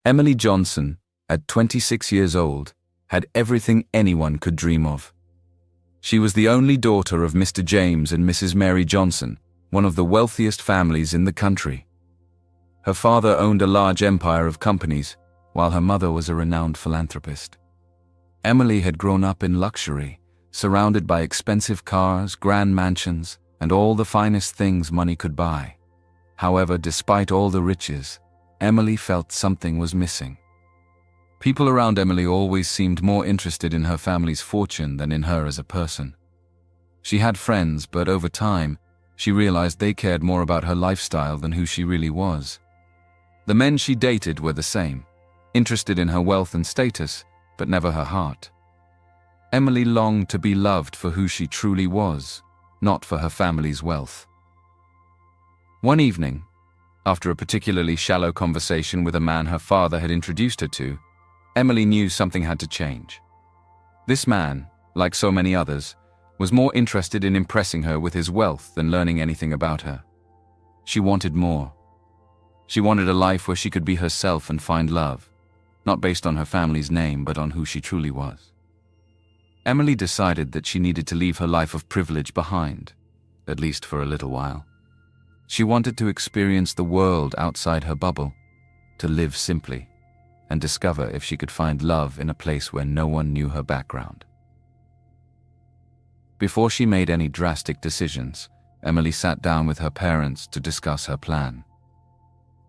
Emily Johnson, at 26 years old, had everything anyone could dream of. She was the only daughter of Mr. James and Mrs. Mary Johnson, one of the wealthiest families in the country. Her father owned a large empire of companies, while her mother was a renowned philanthropist. Emily had grown up in luxury, surrounded by expensive cars, grand mansions, and all the finest things money could buy. However, despite all the riches, Emily felt something was missing. People around Emily always seemed more interested in her family's fortune than in her as a person. She had friends, but over time, she realized they cared more about her lifestyle than who she really was. The men she dated were the same, interested in her wealth and status, but never her heart. Emily longed to be loved for who she truly was, not for her family's wealth. One evening, after a particularly shallow conversation with a man her father had introduced her to, Emily knew something had to change. This man, like so many others, was more interested in impressing her with his wealth than learning anything about her. She wanted more. She wanted a life where she could be herself and find love, not based on her family's name but on who she truly was. Emily decided that she needed to leave her life of privilege behind, at least for a little while. She wanted to experience the world outside her bubble, to live simply, and discover if she could find love in a place where no one knew her background. Before she made any drastic decisions, Emily sat down with her parents to discuss her plan.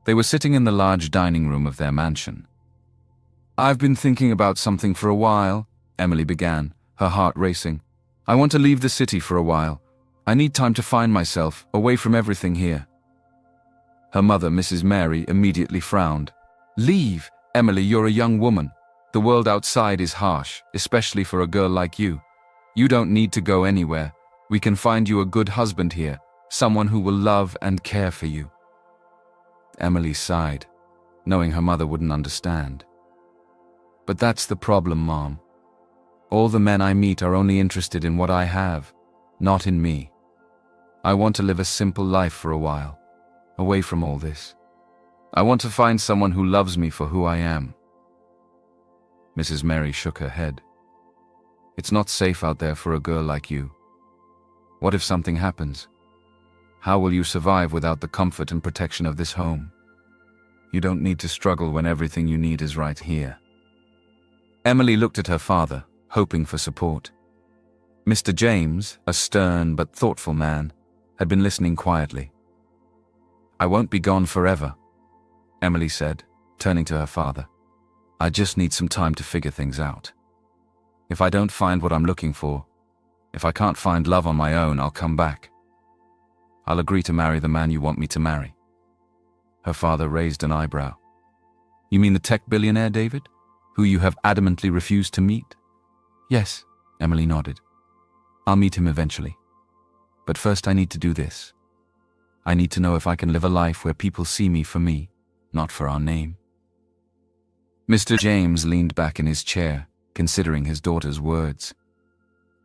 They were sitting in the large dining room of their mansion. "I've been thinking about something for a while," Emily began, her heart racing. "I want to leave the city for a while. I need time to find myself, away from everything here." Her mother, Mrs. Mary, immediately frowned. "Leave? Emily, you're a young woman. The world outside is harsh, especially for a girl like you. You don't need to go anywhere. We can find you a good husband here, someone who will love and care for you." Emily sighed, knowing her mother wouldn't understand. "But that's the problem, Mom. All the men I meet are only interested in what I have, not in me. I want to live a simple life for a while, away from all this. I want to find someone who loves me for who I am." Mrs. Mary shook her head. "It's not safe out there for a girl like you. What if something happens? How will you survive without the comfort and protection of this home? You don't need to struggle when everything you need is right here." Emily looked at her father, hoping for support. Mr. James, a stern but thoughtful man, had been listening quietly. "I won't be gone forever," Emily said, turning to her father. "I just need some time to figure things out. If I don't find what I'm looking for, if I can't find love on my own, I'll come back. I'll agree to marry the man you want me to marry." Her father raised an eyebrow. "You mean the tech billionaire, David, who you have adamantly refused to meet?" "Yes," Emily nodded. "I'll meet him eventually. But first I need to do this. I need to know if I can live a life where people see me for me, not for our name." Mr. James leaned back in his chair, considering his daughter's words.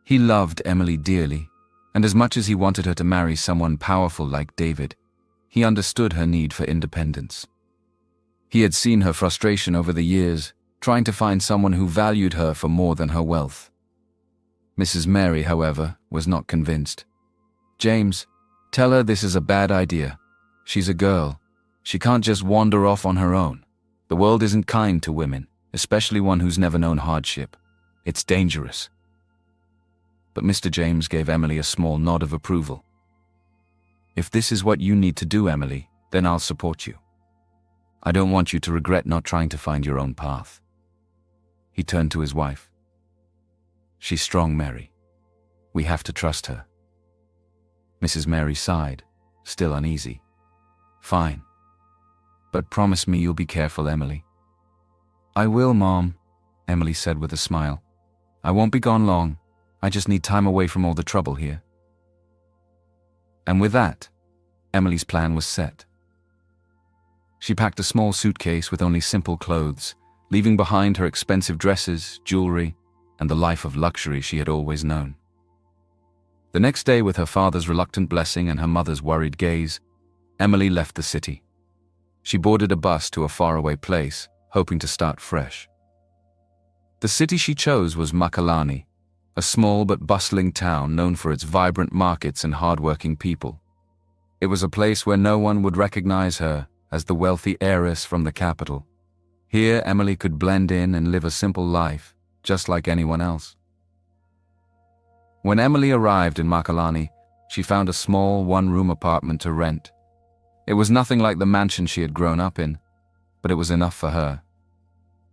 He loved Emily dearly, and as much as he wanted her to marry someone powerful like David, he understood her need for independence. He had seen her frustration over the years, trying to find someone who valued her for more than her wealth. Mrs. Mary, however, was not convinced. "James, tell her this is a bad idea. She's a girl. She can't just wander off on her own. The world isn't kind to women, especially one who's never known hardship. It's dangerous." But Mr. James gave Emily a small nod of approval. "If this is what you need to do, Emily, then I'll support you. I don't want you to regret not trying to find your own path." He turned to his wife. "She's strong, Mary. We have to trust her." Mrs. Mary sighed, still uneasy. "Fine. But promise me you'll be careful, Emily." "I will, Mom," Emily said with a smile. "I won't be gone long. I just need time away from all the trouble here." And with that, Emily's plan was set. She packed a small suitcase with only simple clothes, leaving behind her expensive dresses, jewelry, and the life of luxury she had always known. The next day, with her father's reluctant blessing and her mother's worried gaze, Emily left the city. She boarded a bus to a faraway place, hoping to start fresh. The city she chose was Makalani, a small but bustling town known for its vibrant markets and hard-working people. It was a place where no one would recognize her as the wealthy heiress from the capital. Here, Emily could blend in and live a simple life, just like anyone else. When Emily arrived in Makalani, she found a small one-room apartment to rent. It was nothing like the mansion she had grown up in, but it was enough for her.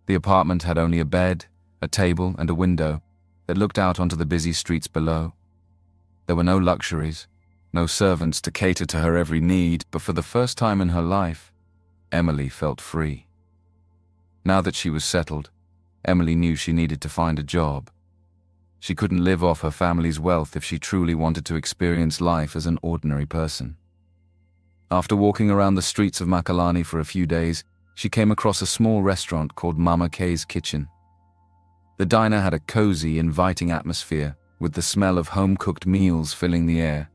The apartment had only a bed, a table, and a window that looked out onto the busy streets below. There were no luxuries, no servants to cater to her every need, but for the first time in her life, Emily felt free. Now that she was settled, Emily knew she needed to find a job. She couldn't live off her family's wealth if she truly wanted to experience life as an ordinary person. After walking around the streets of Makalani for a few days, she came across a small restaurant called Mama K's Kitchen. The diner had a cozy, inviting atmosphere, with the smell of home-cooked meals filling the air.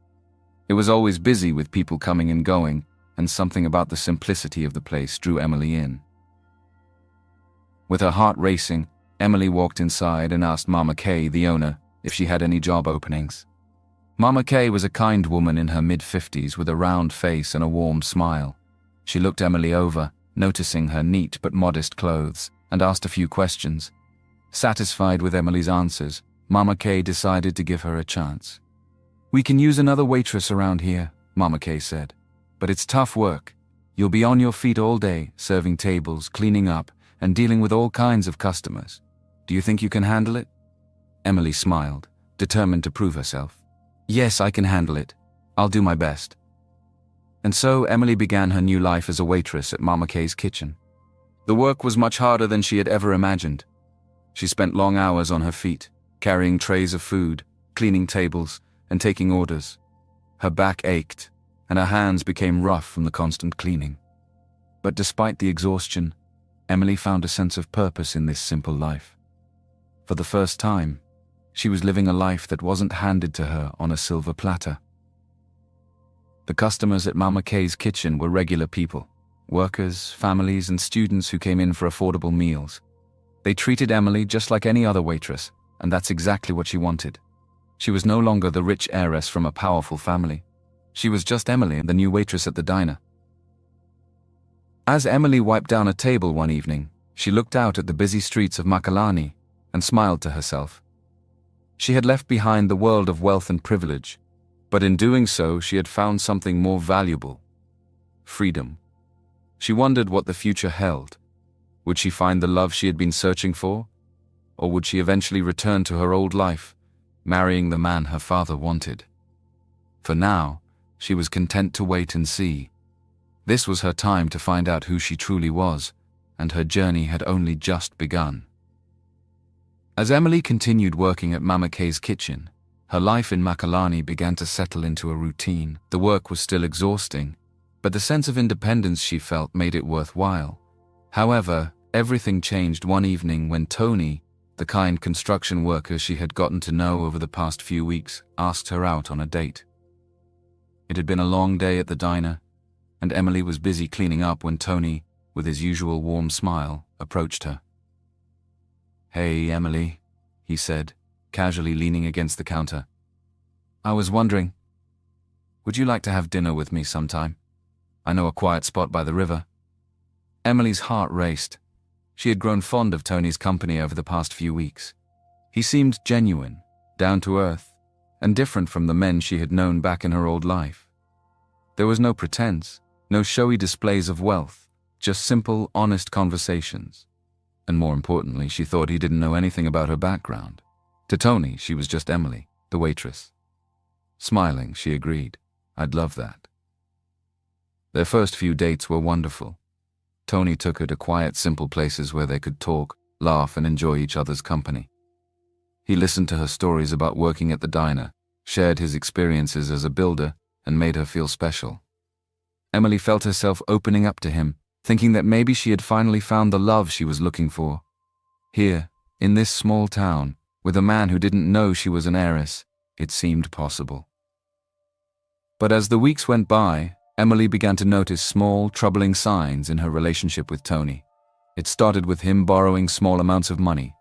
It was always busy with people coming and going, and something about the simplicity of the place drew Emily in. With her heart racing, Emily walked inside and asked Mama K, the owner, if she had any job openings. Mama K was a kind woman in her mid-50s with a round face and a warm smile. She looked Emily over, noticing her neat but modest clothes, and asked a few questions. Satisfied with Emily's answers, Mama K decided to give her a chance. "We can use another waitress around here," Mama K said. "But it's tough work. You'll be on your feet all day, serving tables, cleaning up, and dealing with all kinds of customers. Do you think you can handle it?" Emily smiled, determined to prove herself. "Yes, I can handle it. I'll do my best." And so Emily began her new life as a waitress at Mama K's Kitchen. The work was much harder than she had ever imagined. She spent long hours on her feet, carrying trays of food, cleaning tables, and taking orders. Her back ached, and her hands became rough from the constant cleaning. But despite the exhaustion, Emily found a sense of purpose in this simple life. For the first time, she was living a life that wasn't handed to her on a silver platter. The customers at Mama K's Kitchen were regular people, workers, families, and students who came in for affordable meals. They treated Emily just like any other waitress, and that's exactly what she wanted. She was no longer the rich heiress from a powerful family. She was just Emily, the new waitress at the diner. As Emily wiped down a table one evening, she looked out at the busy streets of Makalani and smiled to herself. She had left behind the world of wealth and privilege, but in doing so, she had found something more valuable: freedom. She wondered what the future held. Would she find the love she had been searching for? Or would she eventually return to her old life, marrying the man her father wanted? For now, she was content to wait and see. This was her time to find out who she truly was, and her journey had only just begun. As Emily continued working at Mama K's Kitchen, her life in Makalani began to settle into a routine. The work was still exhausting, but the sense of independence she felt made it worthwhile. However, everything changed one evening when Tony, the kind construction worker she had gotten to know over the past few weeks, asked her out on a date. It had been a long day at the diner, and Emily was busy cleaning up when Tony, with his usual warm smile, approached her. "Hey, Emily," he said, casually leaning against the counter. "I was wondering, would you like to have dinner with me sometime? I know a quiet spot by the river." Emily's heart raced. She had grown fond of Tony's company over the past few weeks. He seemed genuine, down to earth, and different from the men she had known back in her old life. There was no pretense, no showy displays of wealth, just simple, honest conversations. And more importantly, she thought he didn't know anything about her background. To Tony, she was just Emily, the waitress. Smiling, she agreed. "I'd love that." Their first few dates were wonderful. Tony took her to quiet, simple places where they could talk, laugh, and enjoy each other's company. He listened to her stories about working at the diner, shared his experiences as a builder, and made her feel special. Emily felt herself opening up to him, thinking that maybe she had finally found the love she was looking for. Here, in this small town, with a man who didn't know she was an heiress, it seemed possible. But as the weeks went by, Emily began to notice small, troubling signs in her relationship with Tony. It started with him borrowing small amounts of money.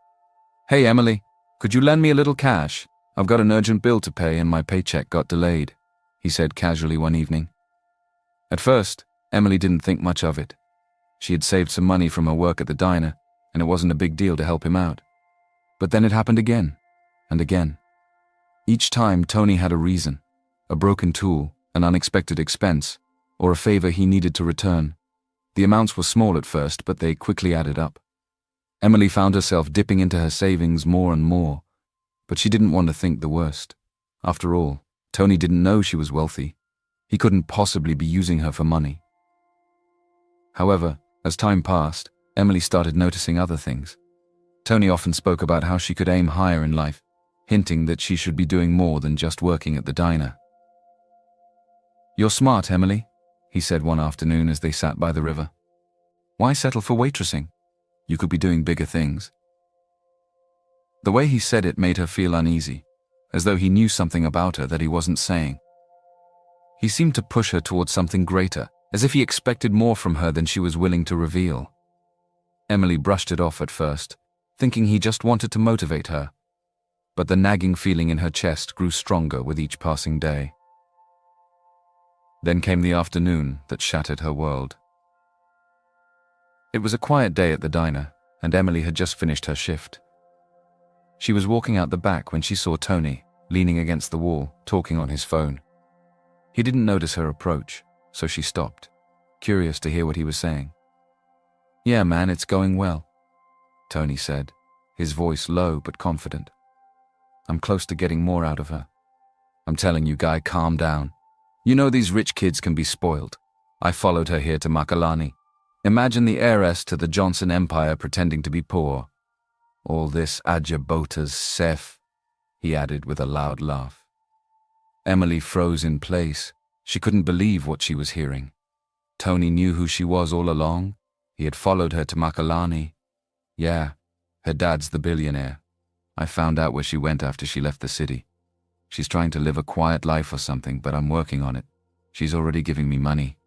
"Hey, Emily, could you lend me a little cash? I've got an urgent bill to pay and my paycheck got delayed," he said casually one evening. At first, Emily didn't think much of it. She had saved some money from her work at the diner, and it wasn't a big deal to help him out. But then it happened again, and again. Each time, Tony had a reason: a broken tool, an unexpected expense, or a favor he needed to return. The amounts were small at first, but they quickly added up. Emily found herself dipping into her savings more and more, but she didn't want to think the worst. After all, Tony didn't know she was wealthy. He couldn't possibly be using her for money. However, as time passed, Emily started noticing other things. Tony often spoke about how she could aim higher in life, hinting that she should be doing more than just working at the diner. "You're smart, Emily," he said one afternoon as they sat by the river. "Why settle for waitressing? You could be doing bigger things." The way he said it made her feel uneasy, as though he knew something about her that he wasn't saying. He seemed to push her towards something greater, as if he expected more from her than she was willing to reveal. Emily brushed it off at first, thinking he just wanted to motivate her. But the nagging feeling in her chest grew stronger with each passing day. Then came the afternoon that shattered her world. It was a quiet day at the diner, and Emily had just finished her shift. She was walking out the back when she saw Tony, leaning against the wall, talking on his phone. He didn't notice her approach, so she stopped, curious to hear what he was saying. "Yeah, man, it's going well," Tony said, his voice low but confident. "I'm close to getting more out of her. I'm telling you, guy, calm down. You know these rich kids can be spoiled. I followed her here to Makalani. Imagine the heiress to the Johnson Empire pretending to be poor. All this ajabota's sef," he added with a loud laugh. Emily froze in place. She couldn't believe what she was hearing. Tony knew who she was all along. He had followed her to Makalani. "Yeah, her dad's the billionaire. I found out where she went after she left the city. She's trying to live a quiet life or something, but I'm working on it. She's already giving me money.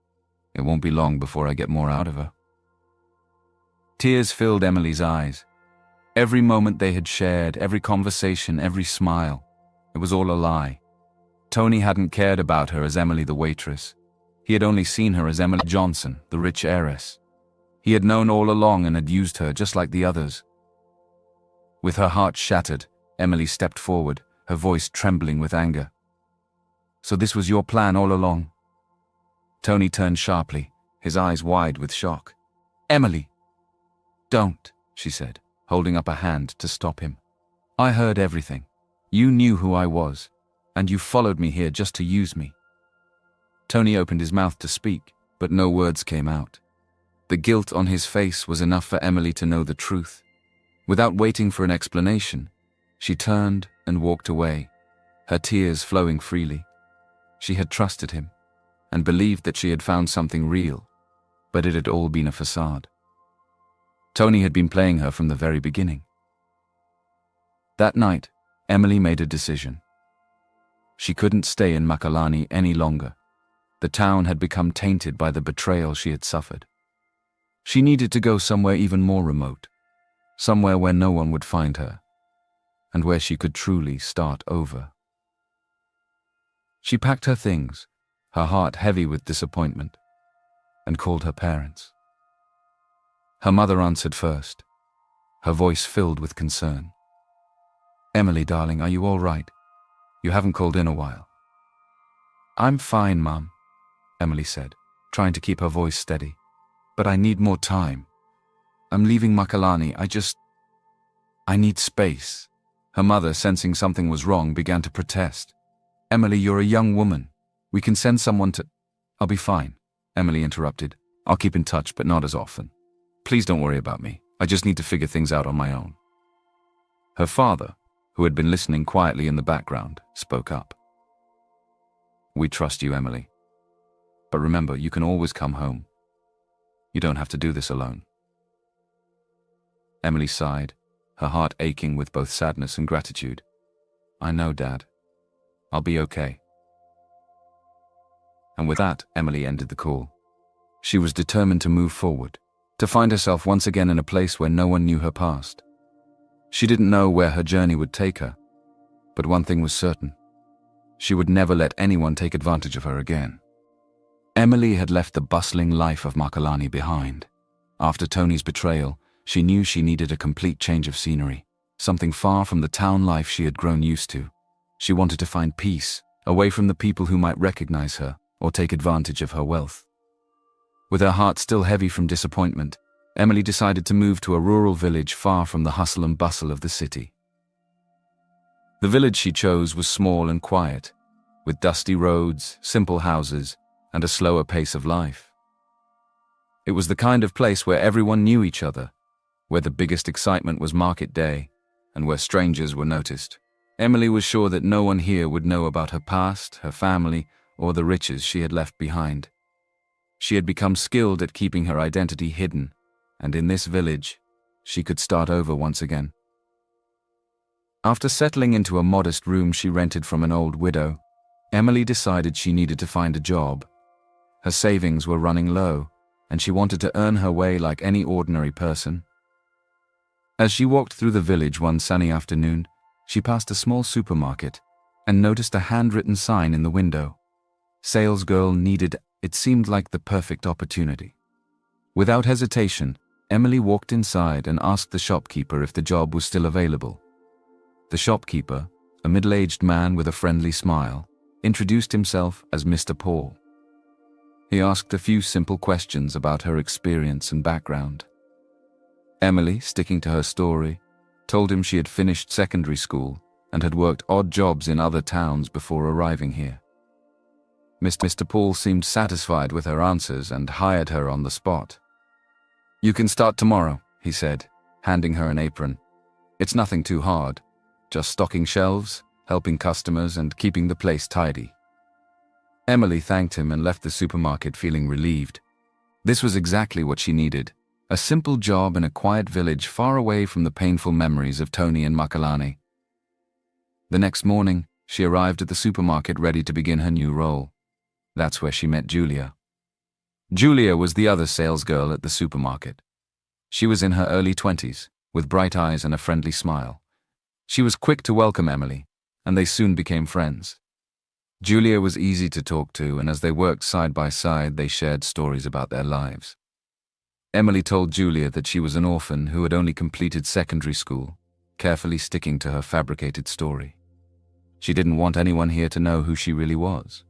It won't be long before I get more out of her." Tears filled Emily's eyes. Every moment they had shared, every conversation, every smile, it was all a lie. Tony hadn't cared about her as Emily the waitress. He had only seen her as Emily Johnson, the rich heiress. He had known all along and had used her just like the others. With her heart shattered, Emily stepped forward, her voice trembling with anger. "So this was your plan all along?" Tony turned sharply, his eyes wide with shock. "Emily!" "Don't," she said, holding up a hand to stop him. "I heard everything. You knew who I was, and you followed me here just to use me." Tony opened his mouth to speak, but no words came out. The guilt on his face was enough for Emily to know the truth. Without waiting for an explanation, she turned and walked away, her tears flowing freely. She had trusted him, and believed that she had found something real, but it had all been a facade. Tony had been playing her from the very beginning. That night, Emily made a decision. She couldn't stay in Makalani any longer. The town had become tainted by the betrayal she had suffered. She needed to go somewhere even more remote, somewhere where no one would find her, and where she could truly start over. She packed her things, her heart heavy with disappointment, and called her parents. Her mother answered first, her voice filled with concern. "Emily, darling, are you all right? You haven't called in a while." "I'm fine, Mum," Emily said, trying to keep her voice steady. "But I need more time. I'm leaving Makalani. I need space." Her mother, sensing something was wrong, began to protest. "Emily, you're a young woman. We can send someone to—" "I'll be fine," Emily interrupted. "I'll keep in touch, but not as often. Please don't worry about me. I just need to figure things out on my own." Her father, who had been listening quietly in the background, spoke up. "We trust you, Emily. But remember, you can always come home. You don't have to do this alone." Emily sighed, her heart aching with both sadness and gratitude. "I know, Dad. I'll be okay." And with that, Emily ended the call. She was determined to move forward, to find herself once again in a place where no one knew her past. She didn't know where her journey would take her, but one thing was certain. She would never let anyone take advantage of her again. Emily had left the bustling life of Makalani behind. After Tony's betrayal, she knew she needed a complete change of scenery, something far from the town life she had grown used to. She wanted to find peace, away from the people who might recognize her or take advantage of her wealth. With her heart still heavy from disappointment, Emily decided to move to a rural village far from the hustle and bustle of the city. The village she chose was small and quiet, with dusty roads, simple houses, and a slower pace of life. It was the kind of place where everyone knew each other, where the biggest excitement was market day, and where strangers were noticed. Emily was sure that no one here would know about her past, her family, or the riches she had left behind. She had become skilled at keeping her identity hidden, and in this village, she could start over once again. After settling into a modest room she rented from an old widow, Emily decided she needed to find a job. Her savings were running low, and she wanted to earn her way like any ordinary person. As she walked through the village one sunny afternoon, she passed a small supermarket and noticed a handwritten sign in the window. Sales girl needed. It seemed like the perfect opportunity. Without hesitation, Emily walked inside and asked the shopkeeper if the job was still available. The shopkeeper, a middle-aged man with a friendly smile, introduced himself as Mr. Paul. He asked a few simple questions about her experience and background. Emily, sticking to her story, told him she had finished secondary school and had worked odd jobs in other towns before arriving here. Mr. Paul seemed satisfied with her answers and hired her on the spot. "You can start tomorrow," he said, handing her an apron. "It's nothing too hard, just stocking shelves, helping customers, and keeping the place tidy." Emily thanked him and left the supermarket feeling relieved. This was exactly what she needed, a simple job in a quiet village far away from the painful memories of Tony and Makalani. The next morning, she arrived at the supermarket ready to begin her new role. That's where she met Julia. Julia was the other sales girl at the supermarket. She was in her early 20s, with bright eyes and a friendly smile. She was quick to welcome Emily, and they soon became friends. Julia was easy to talk to, and as they worked side by side, they shared stories about their lives. Emily told Julia that she was an orphan who had only completed secondary school, carefully sticking to her fabricated story. She didn't want anyone here to know who she really was,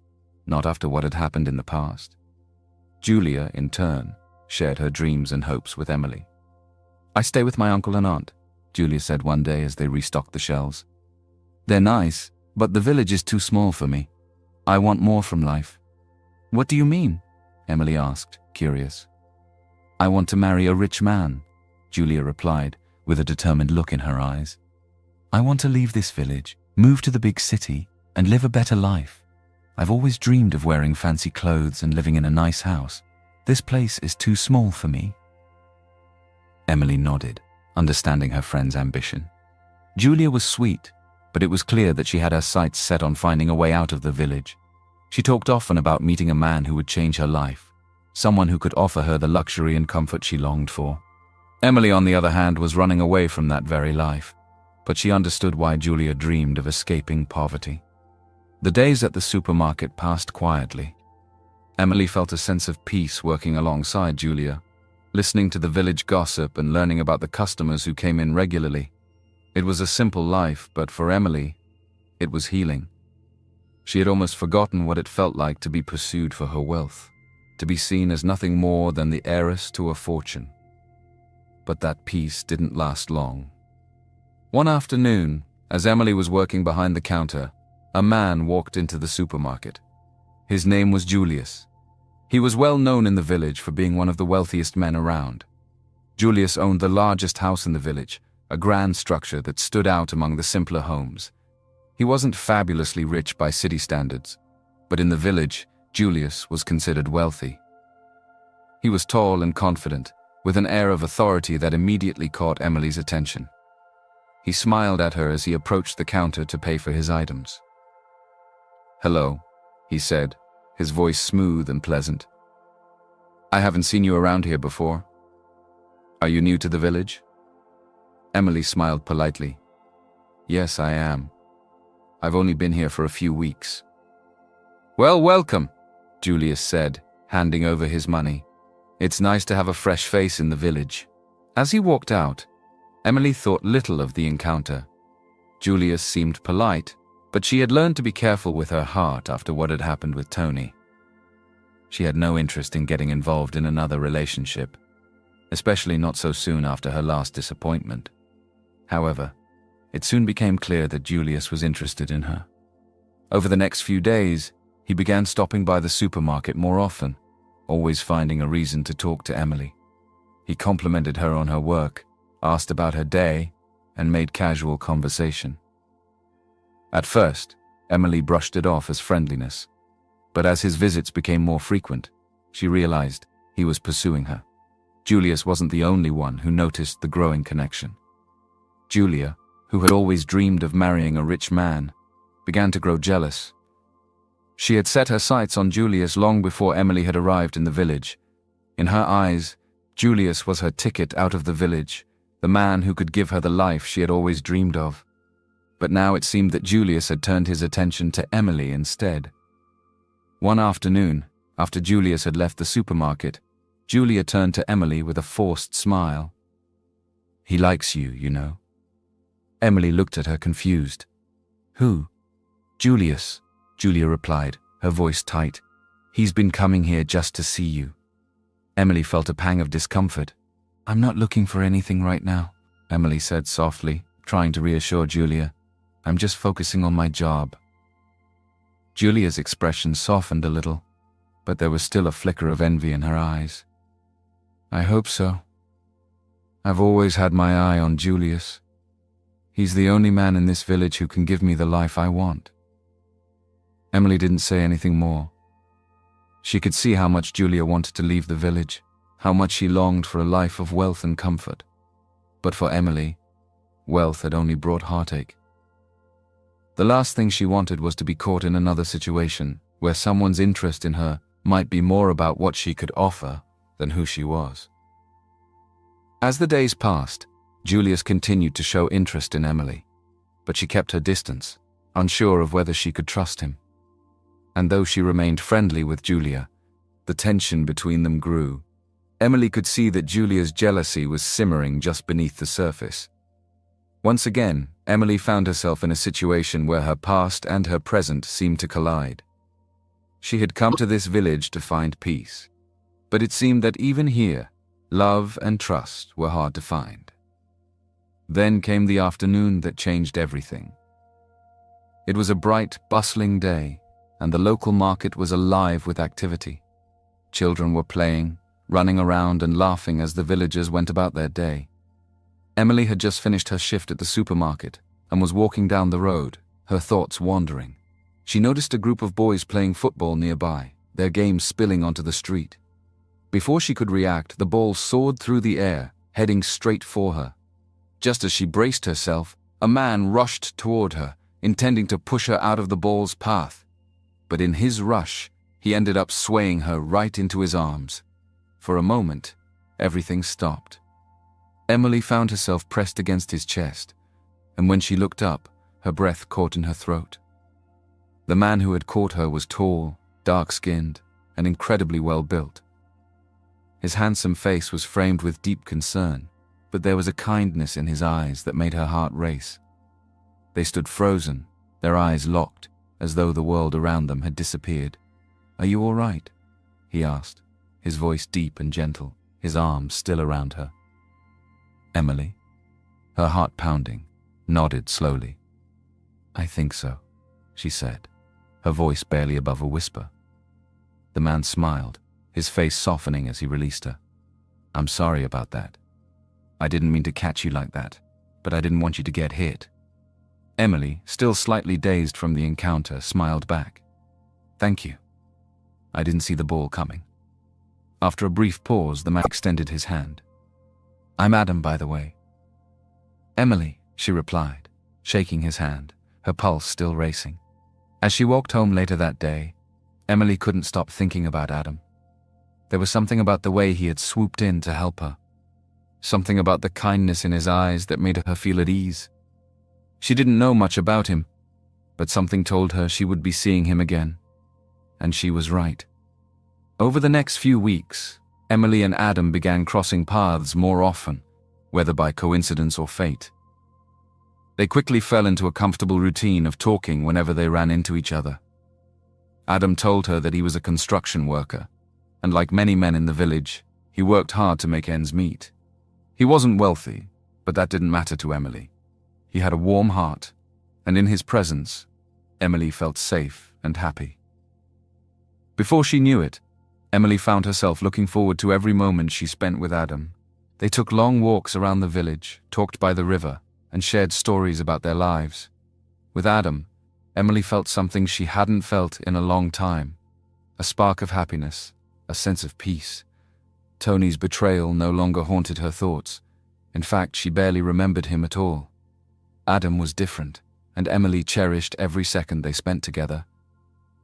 not after what had happened in the past. Julia, in turn, shared her dreams and hopes with Emily. "I stay with my uncle and aunt," Julia said one day as they restocked the shelves. "They're nice, but the village is too small for me. I want more from life." "What do you mean?" Emily asked, curious. "I want to marry a rich man," Julia replied, with a determined look in her eyes. "I want to leave this village, move to the big city, and live a better life. I've always dreamed of wearing fancy clothes and living in a nice house. This place is too small for me." Emily nodded, understanding her friend's ambition. Julia was sweet, but it was clear that she had her sights set on finding a way out of the village. She talked often about meeting a man who would change her life, someone who could offer her the luxury and comfort she longed for. Emily, on the other hand, was running away from that very life, but she understood why Julia dreamed of escaping poverty. The days at the supermarket passed quietly. Emily felt a sense of peace working alongside Julia, listening to the village gossip and learning about the customers who came in regularly. It was a simple life, but for Emily, it was healing. She had almost forgotten what it felt like to be pursued for her wealth, to be seen as nothing more than the heiress to a fortune. But that peace didn't last long. One afternoon, as Emily was working behind the counter, a man walked into the supermarket. His name was Julius. He was well known in the village for being one of the wealthiest men around. Julius owned the largest house in the village, a grand structure that stood out among the simpler homes. He wasn't fabulously rich by city standards, but in the village, Julius was considered wealthy. He was tall and confident, with an air of authority that immediately caught Emily's attention. He smiled at her as he approached the counter to pay for his items. "Hello," he said, his voice smooth and pleasant. "I haven't seen you around here before." Are you new to the village? Emily smiled politely. Yes, I am. I've only been here for a few weeks. Well, welcome, Julius said, handing over his money. It's nice to have a fresh face in the village. As he walked out, Emily thought little of the encounter. Julius seemed polite, but she had learned to be careful with her heart after what had happened with Tony. She had no interest in getting involved in another relationship, especially not so soon after her last disappointment. However, it soon became clear that Julius was interested in her. Over the next few days, he began stopping by the supermarket more often, always finding a reason to talk to Emily. He complimented her on her work, asked about her day, and made casual conversation. At first, Emily brushed it off as friendliness, but as his visits became more frequent, she realized he was pursuing her. Julius wasn't the only one who noticed the growing connection. Julia, who had always dreamed of marrying a rich man, began to grow jealous. She had set her sights on Julius long before Emily had arrived in the village. In her eyes, Julius was her ticket out of the village, the man who could give her the life she had always dreamed of. But now it seemed that Julius had turned his attention to Emily instead. One afternoon, after Julius had left the supermarket, Julia turned to Emily with a forced smile. He likes you, you know. Emily looked at her confused. Who? Julius, Julia replied, her voice tight. He's been coming here just to see you. Emily felt a pang of discomfort. I'm not looking for anything right now, Emily said softly, trying to reassure Julia. I'm just focusing on my job. Julia's expression softened a little, but there was still a flicker of envy in her eyes. I hope so. I've always had my eye on Julius. He's the only man in this village who can give me the life I want. Emily didn't say anything more. She could see how much Julia wanted to leave the village, how much she longed for a life of wealth and comfort. But for Emily, wealth had only brought heartache. The last thing she wanted was to be caught in another situation where someone's interest in her might be more about what she could offer than who she was. As the days passed, Julius continued to show interest in Emily, but she kept her distance, unsure of whether she could trust him. And though she remained friendly with Julia, the tension between them grew. Emily could see that Julia's jealousy was simmering just beneath the surface. Once again, Emily found herself in a situation where her past and her present seemed to collide. She had come to this village to find peace, but it seemed that even here, love and trust were hard to find. Then came the afternoon that changed everything. It was a bright, bustling day, and the local market was alive with activity. Children were playing, running around and laughing as the villagers went about their day. Emily had just finished her shift at the supermarket and was walking down the road, her thoughts wandering. She noticed a group of boys playing football nearby, their game spilling onto the street. Before she could react, the ball soared through the air, heading straight for her. Just as she braced herself, a man rushed toward her, intending to push her out of the ball's path. But in his rush, he ended up swaying her right into his arms. For a moment, everything stopped. Emily found herself pressed against his chest, and when she looked up, her breath caught in her throat. The man who had caught her was tall, dark-skinned, and incredibly well-built. His handsome face was framed with deep concern, but there was a kindness in his eyes that made her heart race. They stood frozen, their eyes locked, as though the world around them had disappeared. "Are you all right?" he asked, his voice deep and gentle, his arms still around her. Emily, her heart pounding, nodded slowly. "I think so," she said, her voice barely above a whisper. The man smiled, his face softening as he released her. "I'm sorry about that. I didn't mean to catch you like that, but I didn't want you to get hit." Emily, still slightly dazed from the encounter, smiled back. "Thank you. I didn't see the ball coming." After a brief pause, the man extended his hand. "I'm Adam, by the way." "Emily," she replied, shaking his hand, her pulse still racing. As she walked home later that day, Emily couldn't stop thinking about Adam. There was something about the way he had swooped in to help her. something about the kindness in his eyes that made her feel at ease. She didn't know much about him, but something told her she would be seeing him again. And she was right. Over the next few weeks, Emily and Adam began crossing paths more often, whether by coincidence or fate. They quickly fell into a comfortable routine of talking whenever they ran into each other. Adam told her that he was a construction worker, and like many men in the village, he worked hard to make ends meet. He wasn't wealthy, but that didn't matter to Emily. He had a warm heart, and in his presence, Emily felt safe and happy. Before she knew it, Emily found herself looking forward to every moment she spent with Adam. They took long walks around the village, talked by the river, and shared stories about their lives. With Adam, Emily felt something she hadn't felt in a long time. A spark of happiness, a sense of peace. Tony's betrayal no longer haunted her thoughts. In fact, she barely remembered him at all. Adam was different, and Emily cherished every second they spent together.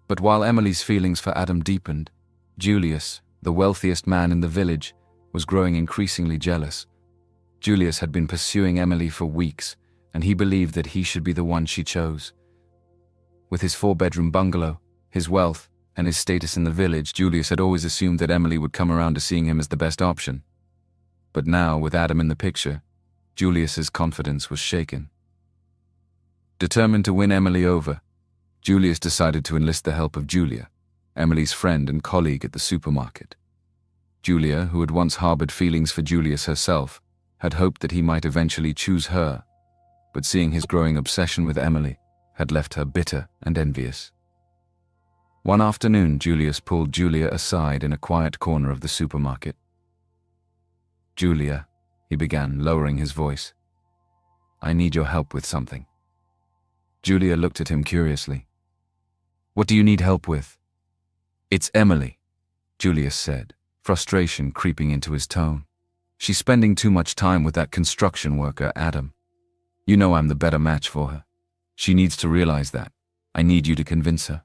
But while Emily's feelings for Adam deepened, Julius, the wealthiest man in the village, was growing increasingly jealous. Julius had been pursuing Emily for weeks, and he believed that he should be the one she chose. With his 4-bedroom bungalow, his wealth, and his status in the village, Julius had always assumed that Emily would come around to seeing him as the best option. But now, with Adam in the picture, Julius's confidence was shaken. Determined to win Emily over, Julius decided to enlist the help of Julia, Emily's friend and colleague at the supermarket. Julia, who had once harbored feelings for Julius herself, had hoped that he might eventually choose her, but seeing his growing obsession with Emily had left her bitter and envious. One afternoon, Julius pulled Julia aside in a quiet corner of the supermarket. "Julia," he began, lowering his voice, "I need your help with something." Julia looked at him curiously. "What do you need help with?" "It's Emily," Julius said, frustration creeping into his tone. "She's spending too much time with that construction worker, Adam. You know I'm the better match for her. She needs to realize that. I need you to convince her."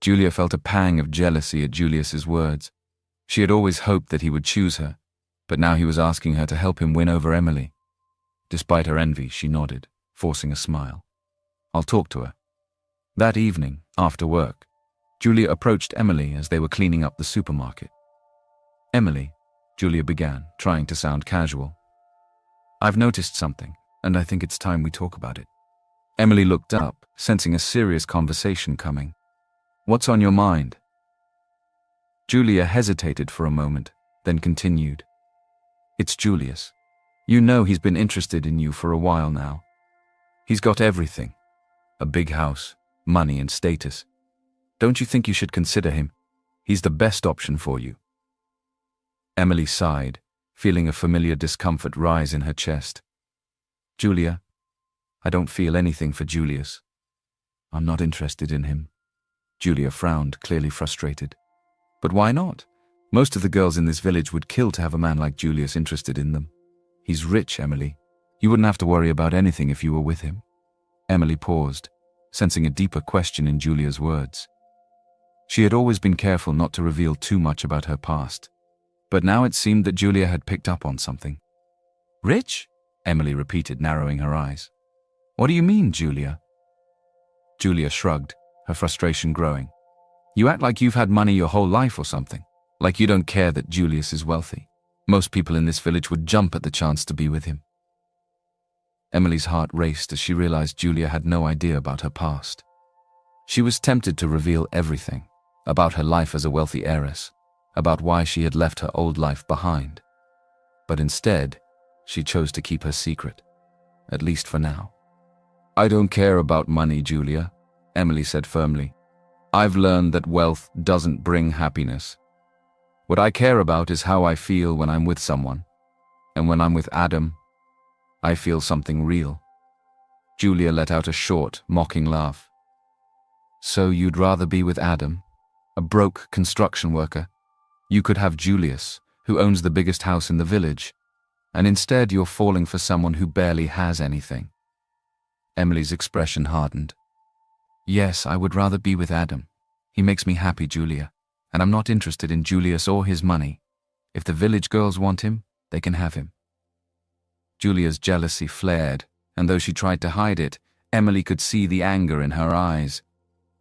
Julia felt a pang of jealousy at Julius's words. She had always hoped that he would choose her, but now he was asking her to help him win over Emily. Despite her envy, she nodded, forcing a smile. "I'll talk to her." That evening, after work, Julia approached Emily as they were cleaning up the supermarket. "Emily," Julia began, trying to sound casual, "I've noticed something, and I think it's time we talk about it." Emily looked up, sensing a serious conversation coming. "What's on your mind?" Julia hesitated for a moment, then continued. "It's Julius. You know he's been interested in you for a while now. He's got everything. A big house, money and status. Don't you think you should consider him? He's the best option for you." Emily sighed, feeling a familiar discomfort rise in her chest. "Julia, I don't feel anything for Julius. I'm not interested in him." Julia frowned, clearly frustrated. "But why not? Most of the girls in this village would kill to have a man like Julius interested in them. He's rich, Emily. You wouldn't have to worry about anything if you were with him." Emily paused, sensing a deeper question in Julia's words. She had always been careful not to reveal too much about her past, but now it seemed that Julia had picked up on something. "Rich?" Emily repeated, narrowing her eyes. "What do you mean, Julia?" Julia shrugged, her frustration growing. "You act like you've had money your whole life or something, like you don't care that Julius is wealthy. Most people in this village would jump at the chance to be with him." Emily's heart raced as she realized Julia had no idea about her past. She was tempted to reveal everything, about her life as a wealthy heiress, about why she had left her old life behind. But instead, she chose to keep her secret, at least for now. "I don't care about money, Julia," Emily said firmly. "I've learned that wealth doesn't bring happiness. What I care about is how I feel when I'm with someone. And when I'm with Adam, I feel something real." Julia let out a short, mocking laugh. "So you'd rather be with Adam, a broke construction worker? You could have Julius, who owns the biggest house in the village, and instead you're falling for someone who barely has anything." Emily's expression hardened. "Yes, I would rather be with Adam. He makes me happy, Julia, and I'm not interested in Julius or his money. If the village girls want him, they can have him. Julia's jealousy flared, and though she tried to hide it, Emily could see the anger in her eyes.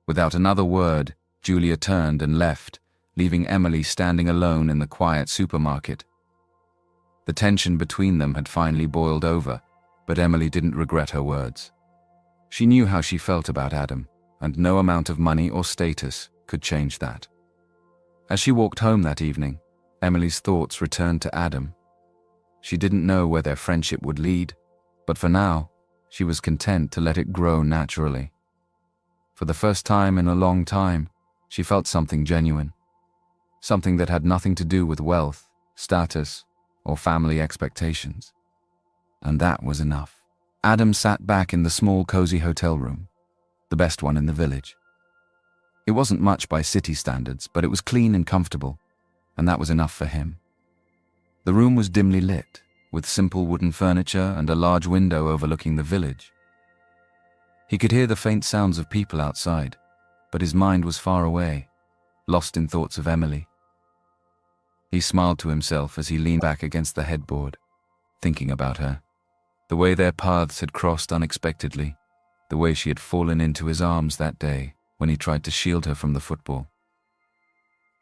Without another word, Julia turned and left, leaving Emily standing alone in the quiet supermarket. The tension between them had finally boiled over, but Emily didn't regret her words. She knew how she felt about Adam, and no amount of money or status could change that. As she walked home that evening, Emily's thoughts returned to Adam. She didn't know where their friendship would lead, but for now, she was content to let it grow naturally. For the first time in a long time, she felt something genuine. Something that had nothing to do with wealth, status, or family expectations. And that was enough. Adam sat back in the small, cozy hotel room, the best one in the village. It wasn't much by city standards, but it was clean and comfortable, and that was enough for him. The room was dimly lit, with simple wooden furniture and a large window overlooking the village. He could hear the faint sounds of people outside, but his mind was far away, lost in thoughts of Emily. He smiled to himself as he leaned back against the headboard, thinking about her, the way their paths had crossed unexpectedly, the way she had fallen into his arms that day when he tried to shield her from the football.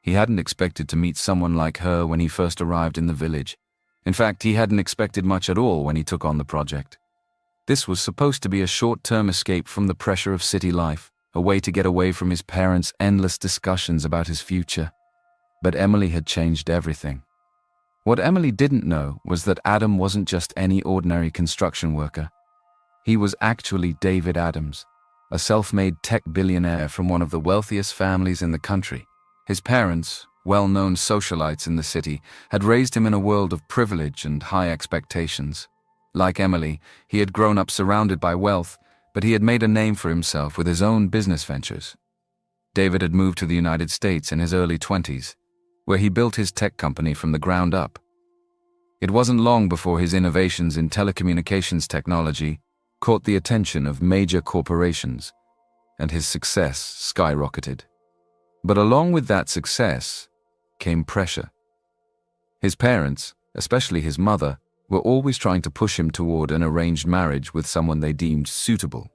He hadn't expected to meet someone like her when he first arrived in the village. In fact, he hadn't expected much at all when he took on the project. This was supposed to be a short-term escape from the pressure of city life, a way to get away from his parents' endless discussions about his future. But Emily had changed everything. What Emily didn't know was that Adam wasn't just any ordinary construction worker. He was actually David Adams, a self-made tech billionaire from one of the wealthiest families in the country. His parents, well-known socialites in the city, had raised him in a world of privilege and high expectations. Like Emily, he had grown up surrounded by wealth, but he had made a name for himself with his own business ventures. David had moved to the United States in his early 20s, where he built his tech company from the ground up. It wasn't long before his innovations in telecommunications technology caught the attention of major corporations, and his success skyrocketed. But along with that success came pressure. His parents, especially his mother, were always trying to push him toward an arranged marriage with someone they deemed suitable.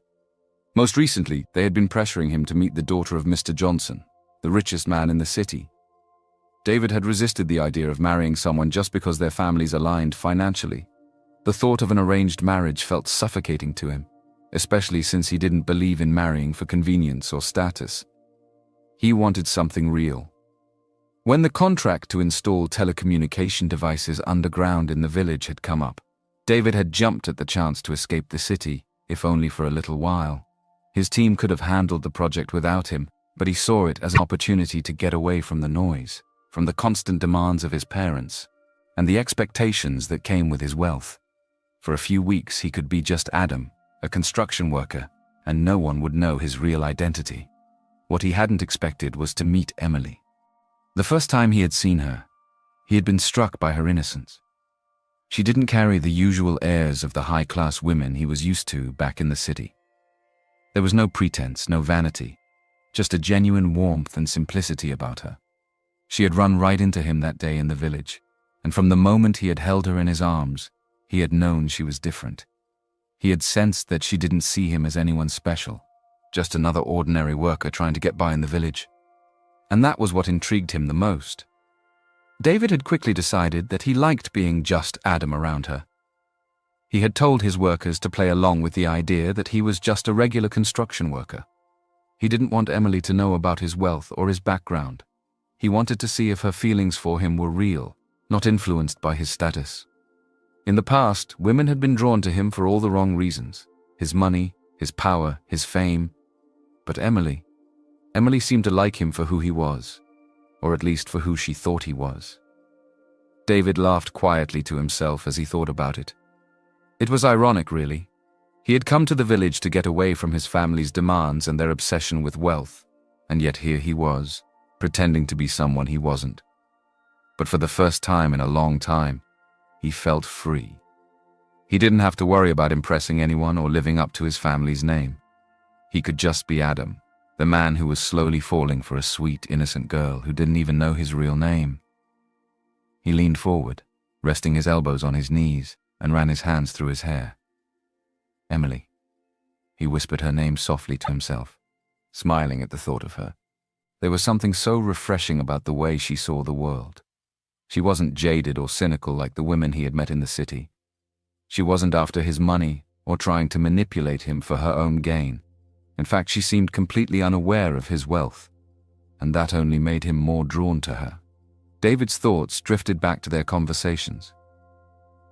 Most recently, they had been pressuring him to meet the daughter of Mr. Johnson, the richest man in the city. David had resisted the idea of marrying someone just because their families aligned financially. The thought of an arranged marriage felt suffocating to him, especially since he didn't believe in marrying for convenience or status. He wanted something real. When the contract to install telecommunication devices underground in the village had come up, David had jumped at the chance to escape the city, if only for a little while. His team could have handled the project without him, but he saw it as an opportunity to get away from the noise, from the constant demands of his parents, and the expectations that came with his wealth. For a few weeks he could be just Adam, a construction worker, and no one would know his real identity. What he hadn't expected was to meet Emily. The first time he had seen her, he had been struck by her innocence. She didn't carry the usual airs of the high-class women he was used to back in the city. There was no pretense, no vanity, just a genuine warmth and simplicity about her. She had run right into him that day in the village, and from the moment he had held her in his arms, he had known she was different. He had sensed that she didn't see him as anyone special, just another ordinary worker trying to get by in the village. And that was what intrigued him the most. David had quickly decided that he liked being just Adam around her. He had told his workers to play along with the idea that he was just a regular construction worker. He didn't want Emily to know about his wealth or his background. He wanted to see if her feelings for him were real, not influenced by his status. In the past, women had been drawn to him for all the wrong reasons: his money, his power, his fame. But Emily seemed to like him for who he was, or at least for who she thought he was. David laughed quietly to himself as he thought about it. It was ironic, really. He had come to the village to get away from his family's demands and their obsession with wealth, and yet here he was, pretending to be someone he wasn't. But for the first time in a long time, he felt free. He didn't have to worry about impressing anyone or living up to his family's name. He could just be Adam, the man who was slowly falling for a sweet, innocent girl who didn't even know his real name. He leaned forward, resting his elbows on his knees, and ran his hands through his hair. Emily. He whispered her name softly to himself, smiling at the thought of her. There was something so refreshing about the way she saw the world. She wasn't jaded or cynical like the women he had met in the city. She wasn't after his money or trying to manipulate him for her own gain. In fact, she seemed completely unaware of his wealth, and that only made him more drawn to her. David's thoughts drifted back to their conversations.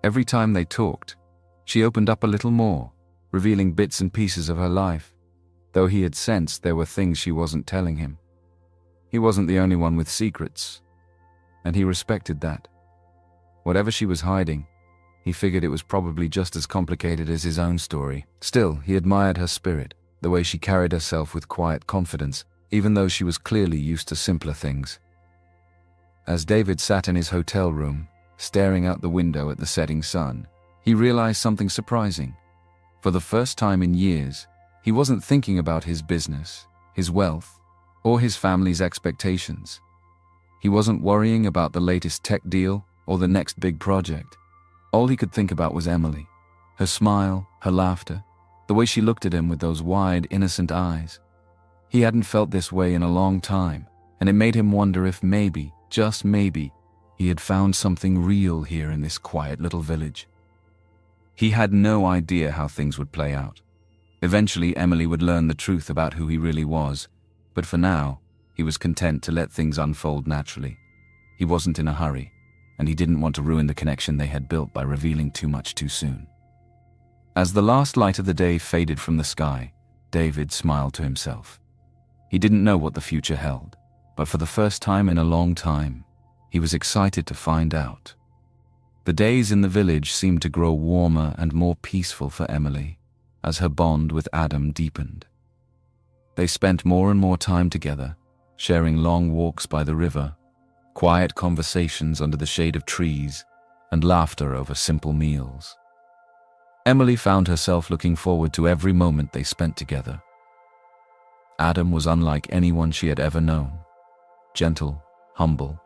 Every time they talked, she opened up a little more, revealing bits and pieces of her life, though he had sensed there were things she wasn't telling him. He wasn't the only one with secrets, and he respected that. Whatever she was hiding, he figured it was probably just as complicated as his own story. Still, he admired her spirit, the way she carried herself with quiet confidence, even though she was clearly used to simpler things. As David sat in his hotel room, staring out the window at the setting sun, he realized something surprising. For the first time in years, he wasn't thinking about his business, his wealth, or his family's expectations. He wasn't worrying about the latest tech deal or the next big project. All he could think about was Emily, her smile, her laughter, the way she looked at him with those wide, innocent eyes. He hadn't felt this way in a long time, and it made him wonder if maybe, just maybe, he had found something real here in this quiet little village. He had no idea how things would play out. Eventually, Emily would learn the truth about who he really was, but for now, he was content to let things unfold naturally. He wasn't in a hurry, and he didn't want to ruin the connection they had built by revealing too much too soon. As the last light of the day faded from the sky, David smiled to himself. He didn't know what the future held, but for the first time in a long time, he was excited to find out. The days in the village seemed to grow warmer and more peaceful for Emily as her bond with Adam deepened. They spent more and more time together, sharing long walks by the river, quiet conversations under the shade of trees, and laughter over simple meals. Emily found herself looking forward to every moment they spent together. Adam was unlike anyone she had ever known, gentle, humble,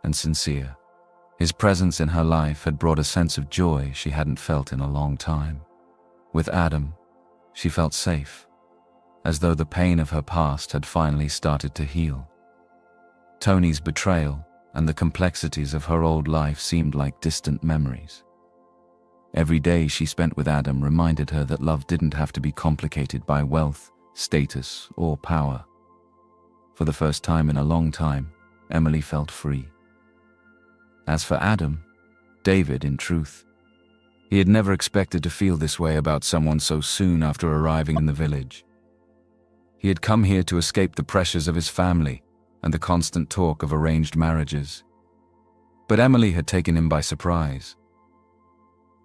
and sincere. His presence in her life had brought a sense of joy she hadn't felt in a long time. With Adam, she felt safe, as though the pain of her past had finally started to heal. Tony's betrayal and the complexities of her old life seemed like distant memories. Every day she spent with Adam reminded her that love didn't have to be complicated by wealth, status, or power. For the first time in a long time, Emily felt free. As for Adam, David, in truth, he had never expected to feel this way about someone so soon after arriving in the village. He had come here to escape the pressures of his family and the constant talk of arranged marriages. But Emily had taken him by surprise.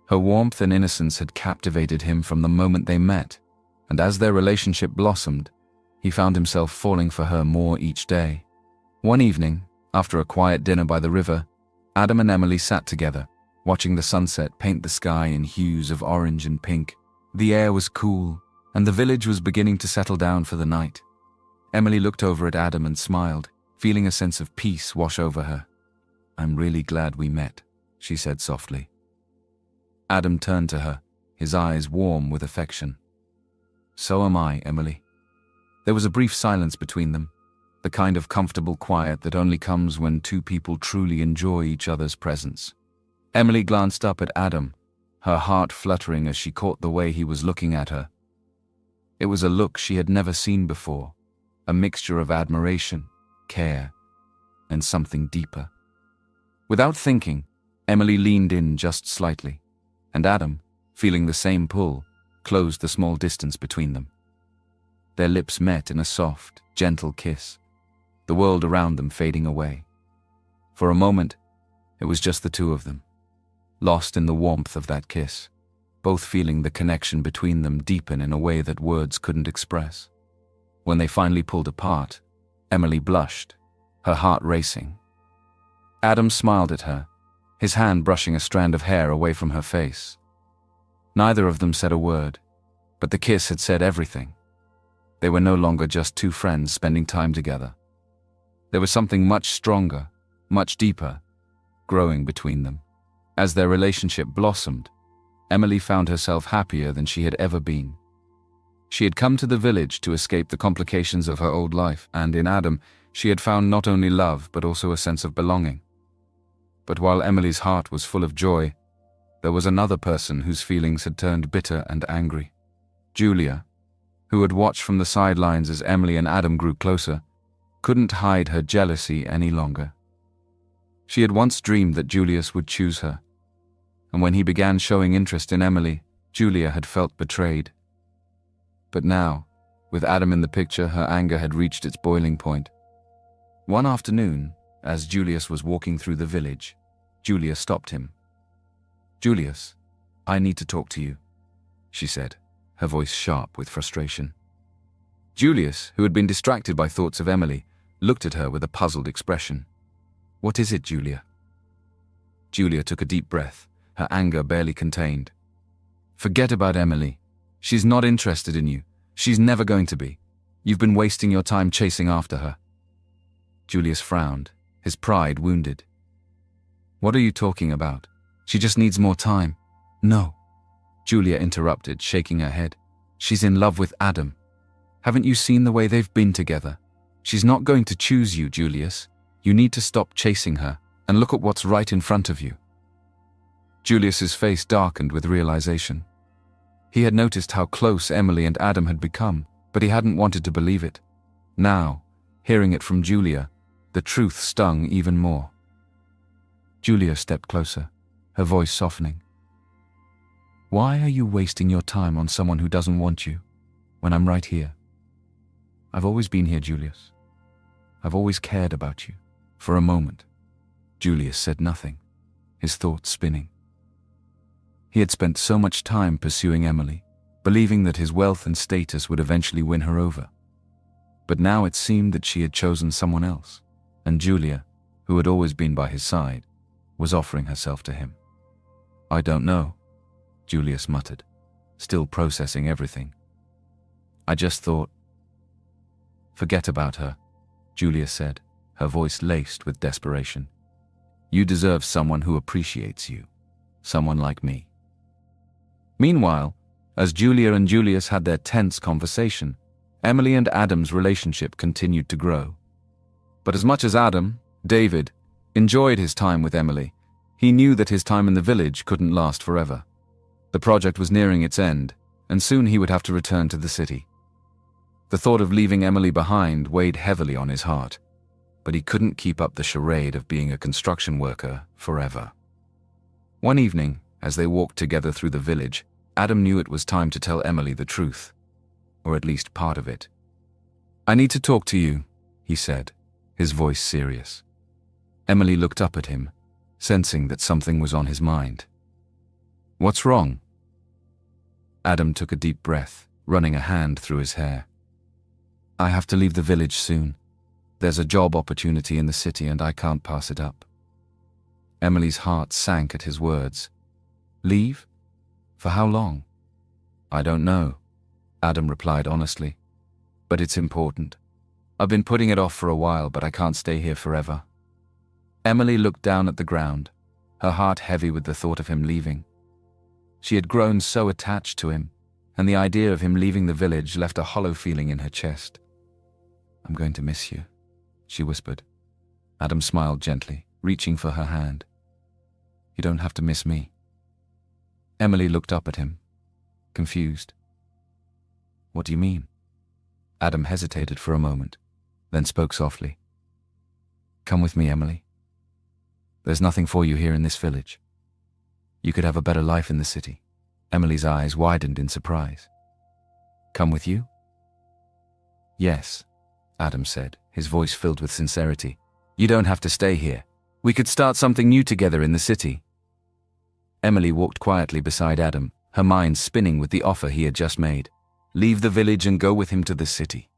Her warmth and innocence had captivated him from the moment they met, and as their relationship blossomed, he found himself falling for her more each day. One evening, after a quiet dinner by the river, Adam and Emily sat together, watching the sunset paint the sky in hues of orange and pink. The air was cool, and the village was beginning to settle down for the night. Emily looked over at Adam and smiled, feeling a sense of peace wash over her. "I'm really glad we met," she said softly. Adam turned to her, his eyes warm with affection. "So am I, Emily." There was a brief silence between them, the kind of comfortable quiet that only comes when two people truly enjoy each other's presence. Emily glanced up at Adam, her heart fluttering as she caught the way he was looking at her. It was a look she had never seen before, a mixture of admiration, care, and something deeper. Without thinking, Emily leaned in just slightly, and Adam, feeling the same pull, closed the small distance between them. Their lips met in a soft, gentle kiss, the world around them fading away. For a moment, it was just the two of them, lost in the warmth of that kiss, both feeling the connection between them deepen in a way that words couldn't express. When they finally pulled apart, Emily blushed, her heart racing. Adam smiled at her, his hand brushing a strand of hair away from her face. Neither of them said a word, but the kiss had said everything. They were no longer just two friends spending time together. There was something much stronger, much deeper, growing between them. As their relationship blossomed, Emily found herself happier than she had ever been. She had come to the village to escape the complications of her old life, and in Adam, she had found not only love but also a sense of belonging. But while Emily's heart was full of joy, there was another person whose feelings had turned bitter and angry. Julia, who had watched from the sidelines as Emily and Adam grew closer, couldn't hide her jealousy any longer. She had once dreamed that Julius would choose her, and when he began showing interest in Emily, Julia had felt betrayed. But now, with Adam in the picture, her anger had reached its boiling point. One afternoon, as Julius was walking through the village, Julia stopped him. "Julius, I need to talk to you," she said, her voice sharp with frustration. Julius, who had been distracted by thoughts of Emily, looked at her with a puzzled expression. "What is it, Julia?" Julia took a deep breath, her anger barely contained. "Forget about Emily. She's not interested in you. She's never going to be. You've been wasting your time chasing after her." Julius frowned, his pride wounded. "What are you talking about? She just needs more time." "No," Julia interrupted, shaking her head. "She's in love with Adam. Haven't you seen the way they've been together? She's not going to choose you, Julius. You need to stop chasing her and look at what's right in front of you." Julius's face darkened with realization. He had noticed how close Emily and Adam had become, but he hadn't wanted to believe it. Now, hearing it from Julia, the truth stung even more. Julia stepped closer, her voice softening. "Why are you wasting your time on someone who doesn't want you, when I'm right here? I've always been here, Julius. I've always cared about you." For a moment, Julius said nothing, his thoughts spinning. He had spent so much time pursuing Emily, believing that his wealth and status would eventually win her over. But now it seemed that she had chosen someone else, and Julia, who had always been by his side, was offering herself to him. "I don't know," Julius muttered, still processing everything. "I just thought—" "Forget about her," Julia said, her voice laced with desperation. "You deserve someone who appreciates you, someone like me." Meanwhile, as Julia and Julius had their tense conversation, Emily and Adam's relationship continued to grow. But as much as Adam, David, enjoyed his time with Emily, he knew that his time in the village couldn't last forever. The project was nearing its end, and soon he would have to return to the city. The thought of leaving Emily behind weighed heavily on his heart, but he couldn't keep up the charade of being a construction worker forever. One evening, as they walked together through the village, Adam knew it was time to tell Emily the truth, or at least part of it. "I need to talk to you," he said, his voice serious. Emily looked up at him, sensing that something was on his mind. "What's wrong?" Adam took a deep breath, running a hand through his hair. "I have to leave the village soon. There's a job opportunity in the city and I can't pass it up." Emily's heart sank at his words. "Leave? For how long?" "I don't know," Adam replied honestly. "But it's important. I've been putting it off for a while, but I can't stay here forever." Emily looked down at the ground, her heart heavy with the thought of him leaving. She had grown so attached to him, and the idea of him leaving the village left a hollow feeling in her chest. "I'm going to miss you," she whispered. Adam smiled gently, reaching for her hand. "You don't have to miss me." Emily looked up at him, confused. "What do you mean?" Adam hesitated for a moment, then spoke softly. "Come with me, Emily. There's nothing for you here in this village. You could have a better life in the city." Emily's eyes widened in surprise. "Come with you?" "Yes," Adam said, his voice filled with sincerity. "You don't have to stay here. We could start something new together in the city." Emily walked quietly beside Adam, her mind spinning with the offer he had just made. Leave the village and go with him to the city.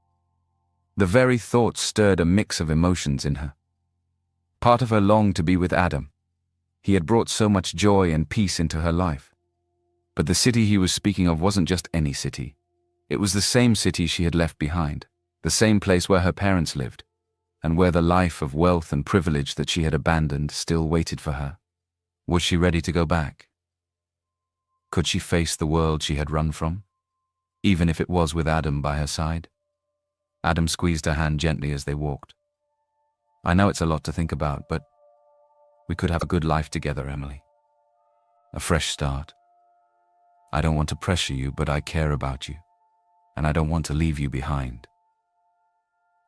The very thought stirred a mix of emotions in her. Part of her longed to be with Adam. He had brought so much joy and peace into her life. But the city he was speaking of wasn't just any city. It was the same city she had left behind, the same place where her parents lived, and where the life of wealth and privilege that she had abandoned still waited for her. Was she ready to go back? Could she face the world she had run from, even if it was with Adam by her side? Adam squeezed her hand gently as they walked. I know it's a lot to think about, but we could have a good life together, Emily. A fresh start. I don't want to pressure you, but I care about you, and I don't want to leave you behind.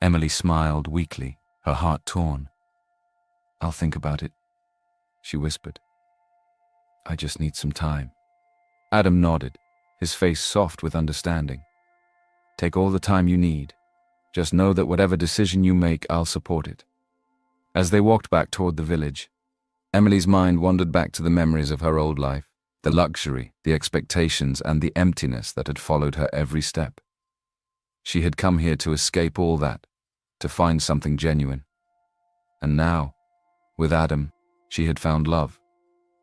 Emily smiled weakly, her heart torn. I'll think about it, she whispered. I just need some time. Adam nodded, his face soft with understanding. Take all the time you need. Just know that whatever decision you make, I'll support it. As they walked back toward the village, Emily's mind wandered back to the memories of her old life, the luxury, the expectations, and the emptiness that had followed her every step. She had come here to escape all that, to find something genuine. And now, with Adam, she had found love,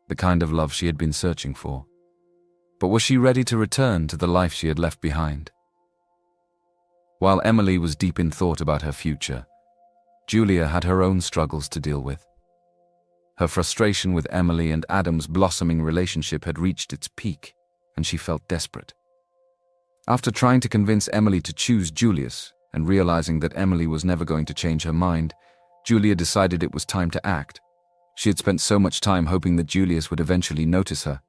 the kind of love she had been searching for. But was she ready to return to the life she had left behind? While Emily was deep in thought about her future, Julia had her own struggles to deal with. Her frustration with Emily and Adam's blossoming relationship had reached its peak, and she felt desperate. After trying to convince Emily to choose Julius, and realizing that Emily was never going to change her mind, Julia decided it was time to act. She had spent so much time hoping that Julius would eventually notice her,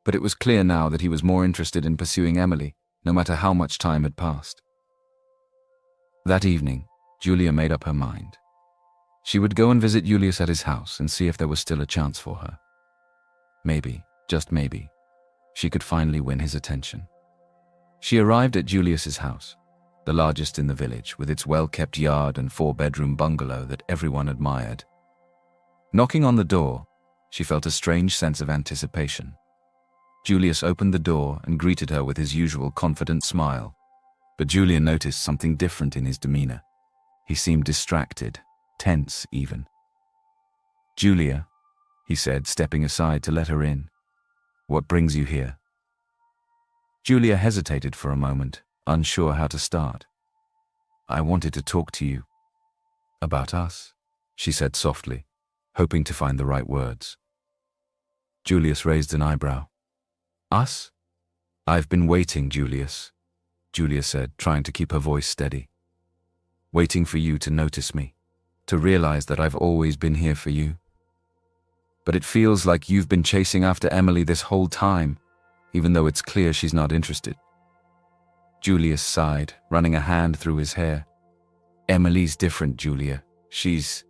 but it was clear now that he was more interested in pursuing Emily, no matter how much time had passed. That evening, Julia made up her mind. She would go and visit Julius at his house and see if there was still a chance for her. Maybe, just maybe, she could finally win his attention. She arrived at Julius's house, the largest in the village, with its well-kept yard and 4-bedroom bungalow that everyone admired. Knocking on the door, she felt a strange sense of anticipation. Julius opened the door and greeted her with his usual confident smile, but Julia noticed something different in his demeanor. He seemed distracted, tense even. "Julia," he said, stepping aside to let her in. "What brings you here?" Julia hesitated for a moment, unsure how to start. "I wanted to talk to you." "About us?" she said softly, hoping to find the right words. Julius raised an eyebrow. "Us?" "I've been waiting, Julius," Julia said, trying to keep her voice steady. "Waiting for you to notice me, to realize that I've always been here for you. But it feels like you've been chasing after Emily this whole time, even though it's clear she's not interested." Julius sighed, running a hand through his hair. "Emily's different, Julia. She's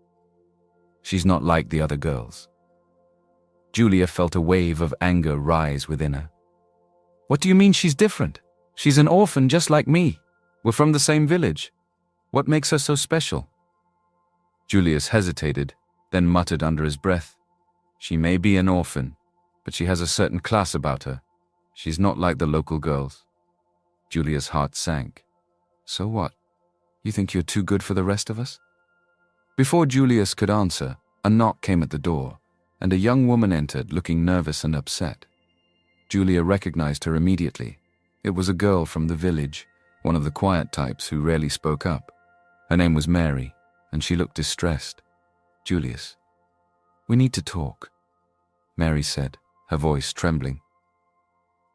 not like the other girls." Julia felt a wave of anger rise within her. "What do you mean she's different? She's an orphan just like me. We're from the same village. What makes her so special?" Julius hesitated, then muttered under his breath, "She may be an orphan, but she has a certain class about her. She's not like the local girls." Julia's heart sank. "So what? You think you're too good for the rest of us?" Before Julius could answer, a knock came at the door, and a young woman entered, looking nervous and upset. Julia recognized her immediately. It was a girl from the village, one of the quiet types who rarely spoke up. Her name was Mary, and she looked distressed. "Julius, we need to talk," Mary said, her voice trembling.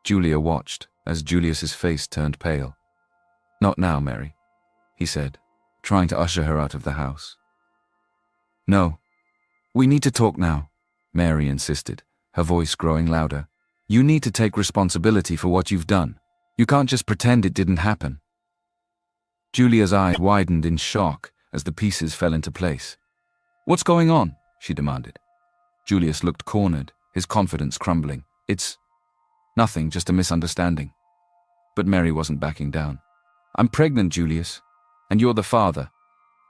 Julia watched as Julius's face turned pale. "Not now, Mary," he said, trying to usher her out of the house. "No, we need to talk now," Mary insisted, her voice growing louder. "You need to take responsibility for what you've done. You can't just pretend it didn't happen." Julia's eyes widened in shock as the pieces fell into place. "What's going on?" she demanded. Julius looked cornered, his confidence crumbling. "It's nothing, just a misunderstanding." But Mary wasn't backing down. "I'm pregnant, Julius, and you're the father.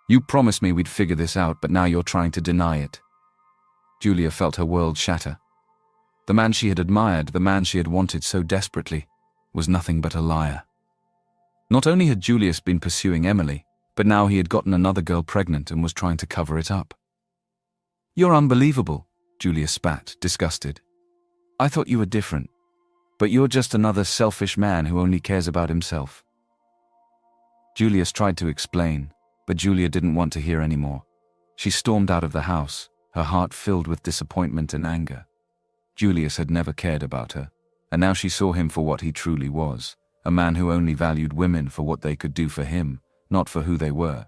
You promised me we'd figure this out, but now you're trying to deny it." Julia felt her world shatter. The man she had admired, the man she had wanted so desperately, was nothing but a liar. Not only had Julius been pursuing Emily, but now he had gotten another girl pregnant and was trying to cover it up. "You're unbelievable," Julia spat, disgusted. "I thought you were different, but you're just another selfish man who only cares about himself." Julius tried to explain, but Julia didn't want to hear anymore. She stormed out of the house, her heart filled with disappointment and anger. Julius had never cared about her, and now she saw him for what he truly was, a man who only valued women for what they could do for him, not for who they were.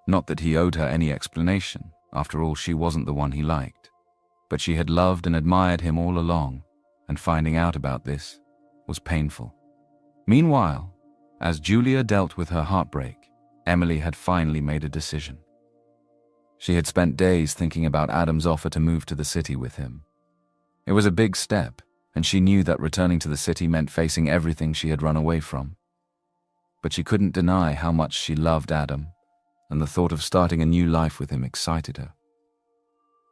Not that he owed her any explanation, after all she wasn't the one he liked. But she had loved and admired him all along, and finding out about this was painful. Meanwhile, as Julia dealt with her heartbreak, Emily had finally made a decision. She had spent days thinking about Adam's offer to move to the city with him. It was a big step, and she knew that returning to the city meant facing everything she had run away from. But she couldn't deny how much she loved Adam, and the thought of starting a new life with him excited her.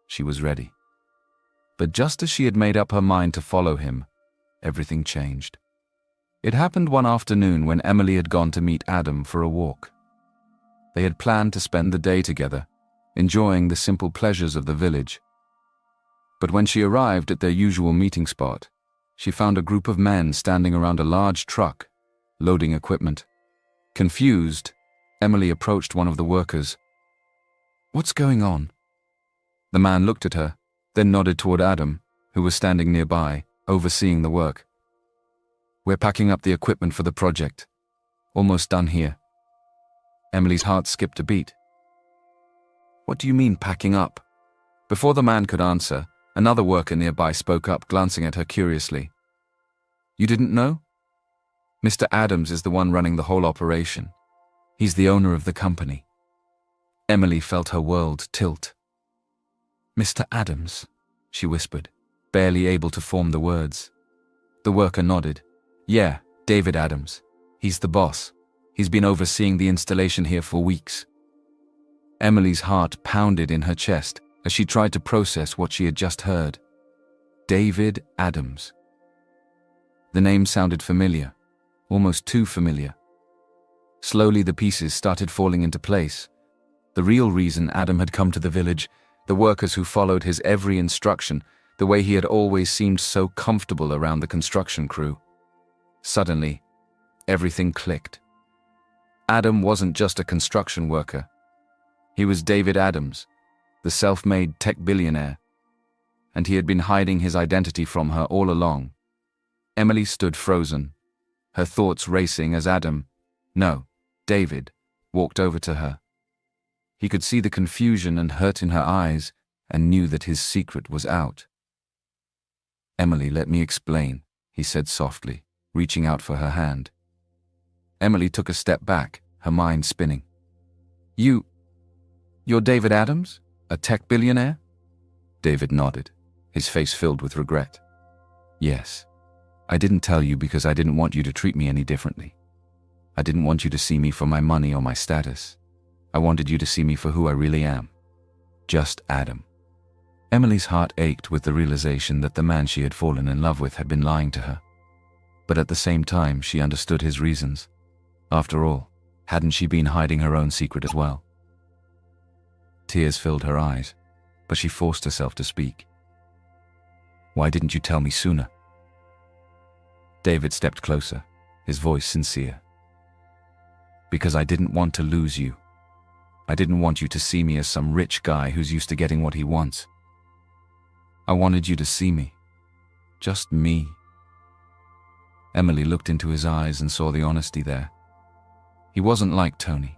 She was ready. But just as she had made up her mind to follow him, everything changed. It happened one afternoon when Emily had gone to meet Adam for a walk. They had planned to spend the day together, enjoying the simple pleasures of the village. But when she arrived at their usual meeting spot, she found a group of men standing around a large truck, loading equipment. Confused, Emily approached one of the workers. "What's going on?" The man looked at her, then nodded toward Adam, who was standing nearby, overseeing the work. "We're packing up the equipment for the project. Almost done here." Emily's heart skipped a beat. "What do you mean, packing up?" Before the man could answer, another worker nearby spoke up, glancing at her curiously. "You didn't know? Mr. Adams is the one running the whole operation. He's the owner of the company." Emily felt her world tilt. "Mr. Adams," she whispered, barely able to form the words. The worker nodded. "Yeah, David Adams. He's the boss. He's been overseeing the installation here for weeks." Emily's heart pounded in her chest as she tried to process what she had just heard. David Adams. The name sounded familiar, almost too familiar. Slowly the pieces started falling into place. The real reason Adam had come to the village, the workers who followed his every instruction, the way he had always seemed so comfortable around the construction crew. Suddenly, everything clicked. Adam wasn't just a construction worker. He was David Adams, the self-made tech billionaire, and he had been hiding his identity from her all along. Emily stood frozen, her thoughts racing as David, walked over to her. He could see the confusion and hurt in her eyes and knew that his secret was out. "Emily, let me explain," he said softly, reaching out for her hand. Emily took a step back, her mind spinning. You're David Adams? A tech billionaire?" David nodded, his face filled with regret. "Yes. I didn't tell you because I didn't want you to treat me any differently. I didn't want you to see me for my money or my status. I wanted you to see me for who I really am. Just Adam." Emily's heart ached with the realization that the man she had fallen in love with had been lying to her. But at the same time, she understood his reasons. After all, hadn't she been hiding her own secret as well? Tears filled her eyes, but she forced herself to speak. "Why didn't you tell me sooner?" David stepped closer, his voice sincere. "Because I didn't want to lose you. I didn't want you to see me as some rich guy who's used to getting what he wants. I wanted you to see me. Just me." Emily looked into his eyes and saw the honesty there. He wasn't like Tony.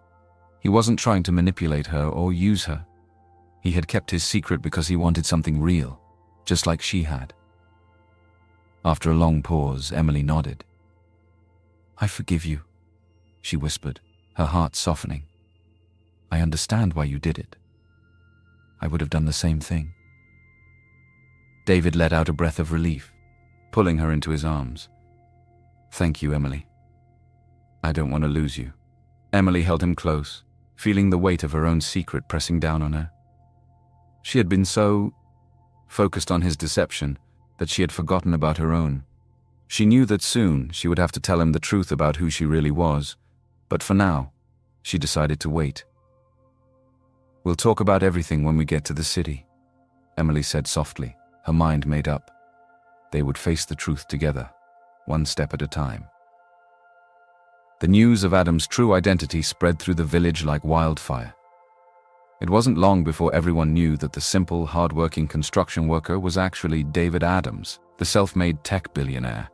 He wasn't trying to manipulate her or use her. He had kept his secret because he wanted something real, just like she had. After a long pause, Emily nodded. "I forgive you," she whispered, her heart softening. "I understand why you did it. I would have done the same thing." David let out a breath of relief, pulling her into his arms. "Thank you, Emily. I don't want to lose you." Emily held him close, feeling the weight of her own secret pressing down on her. She had been so focused on his deception that she had forgotten about her own. She knew that soon she would have to tell him the truth about who she really was, but for now, she decided to wait. "We'll talk about everything when we get to the city," Emily said softly, her mind made up. They would face the truth together, one step at a time. The news of Adam's true identity spread through the village like wildfire. It wasn't long before everyone knew that the simple, hard-working construction worker was actually David Adams, the self-made tech billionaire.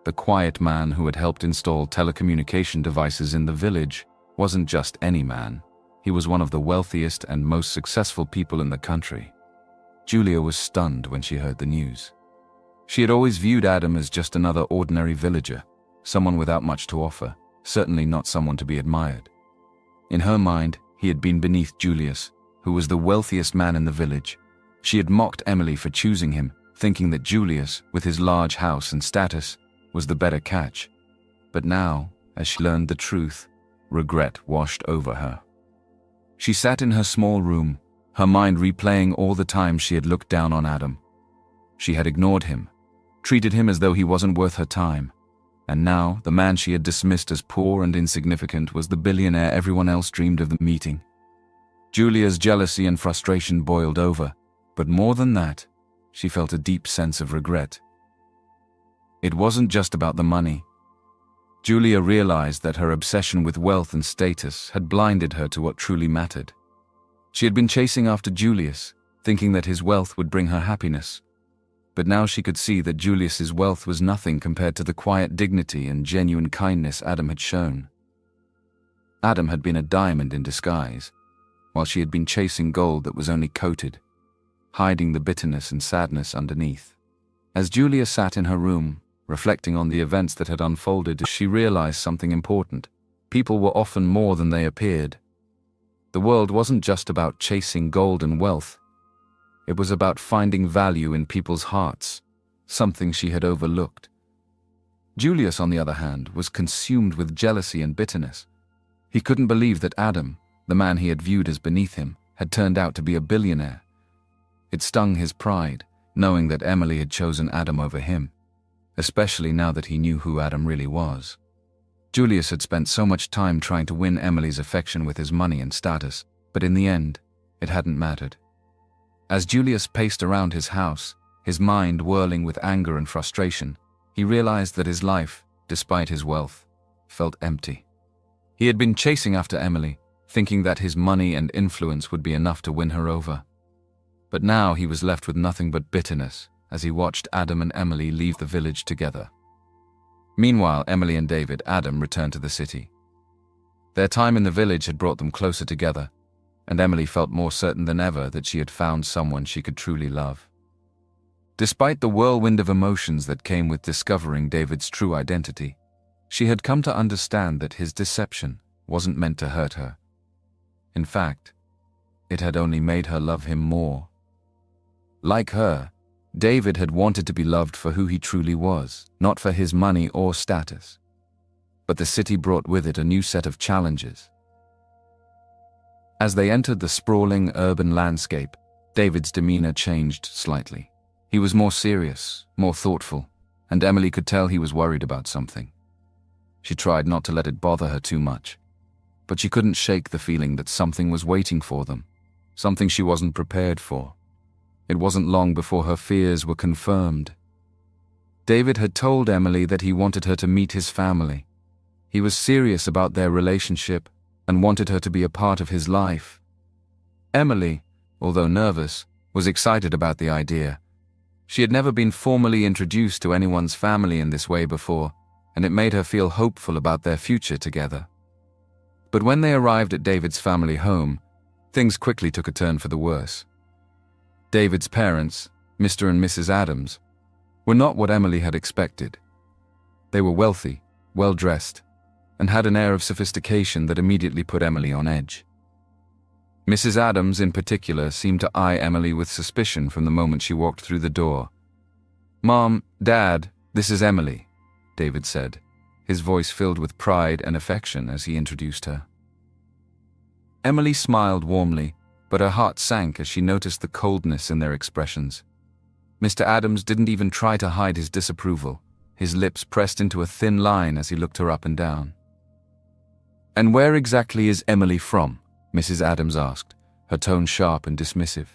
The quiet man who had helped install telecommunication devices in the village wasn't just any man. He was one of the wealthiest and most successful people in the country. Julia was stunned when she heard the news. She had always viewed Adam as just another ordinary villager, someone without much to offer, certainly not someone to be admired. In her mind, he had been beneath Julius, who was the wealthiest man in the village. She had mocked Emily for choosing him, thinking that Julius, with his large house and status, was the better catch. But now, as she learned the truth, regret washed over her. She sat in her small room, her mind replaying all the times she had looked down on Adam. She had ignored him, treated him as though he wasn't worth her time. And now, the man she had dismissed as poor and insignificant was the billionaire everyone else dreamed of meeting. Julia's jealousy and frustration boiled over, but more than that, she felt a deep sense of regret. It wasn't just about the money. Julia realized that her obsession with wealth and status had blinded her to what truly mattered. She had been chasing after Julius, thinking that his wealth would bring her happiness. But now she could see that Julius's wealth was nothing compared to the quiet dignity and genuine kindness Adam had shown. Adam had been a diamond in disguise, while she had been chasing gold that was only coated, hiding the bitterness and sadness underneath. As Julia sat in her room, reflecting on the events that had unfolded, she realized something important. People were often more than they appeared. The world wasn't just about chasing gold and wealth. It was about finding value in people's hearts, something she had overlooked. Julius, on the other hand, was consumed with jealousy and bitterness. He couldn't believe that Adam, the man he had viewed as beneath him, had turned out to be a billionaire. It stung his pride, knowing that Emily had chosen Adam over him, especially now that he knew who Adam really was. Julius had spent so much time trying to win Emily's affection with his money and status, but in the end, it hadn't mattered. As Julius paced around his house, his mind whirling with anger and frustration, he realized that his life, despite his wealth, felt empty. He had been chasing after Emily, thinking that his money and influence would be enough to win her over. But now he was left with nothing but bitterness as he watched Adam and Emily leave the village together. Meanwhile, Emily and Adam returned to the city. Their time in the village had brought them closer together, and Emily felt more certain than ever that she had found someone she could truly love. Despite the whirlwind of emotions that came with discovering David's true identity, she had come to understand that his deception wasn't meant to hurt her. In fact, it had only made her love him more. Like her, David had wanted to be loved for who he truly was, not for his money or status. But the city brought with it a new set of challenges. As they entered the sprawling urban landscape, David's demeanor changed slightly. He was more serious, more thoughtful, and Emily could tell he was worried about something. She tried not to let it bother her too much, but she couldn't shake the feeling that something was waiting for them, something she wasn't prepared for. It wasn't long before her fears were confirmed. David had told Emily that he wanted her to meet his family. He was serious about their relationship and wanted her to be a part of his life. Emily, although nervous, was excited about the idea. She had never been formally introduced to anyone's family in this way before, and it made her feel hopeful about their future together. But when they arrived at David's family home, things quickly took a turn for the worse. David's parents, Mr. and Mrs. Adams, were not what Emily had expected. They were wealthy, well-dressed, and had an air of sophistication that immediately put Emily on edge. Mrs. Adams, in particular, seemed to eye Emily with suspicion from the moment she walked through the door. "Mom, Dad, this is Emily," David said, his voice filled with pride and affection as he introduced her. Emily smiled warmly, but her heart sank as she noticed the coldness in their expressions. Mr. Adams didn't even try to hide his disapproval, his lips pressed into a thin line as he looked her up and down. "And where exactly is Emily from?" Mrs. Adams asked, her tone sharp and dismissive.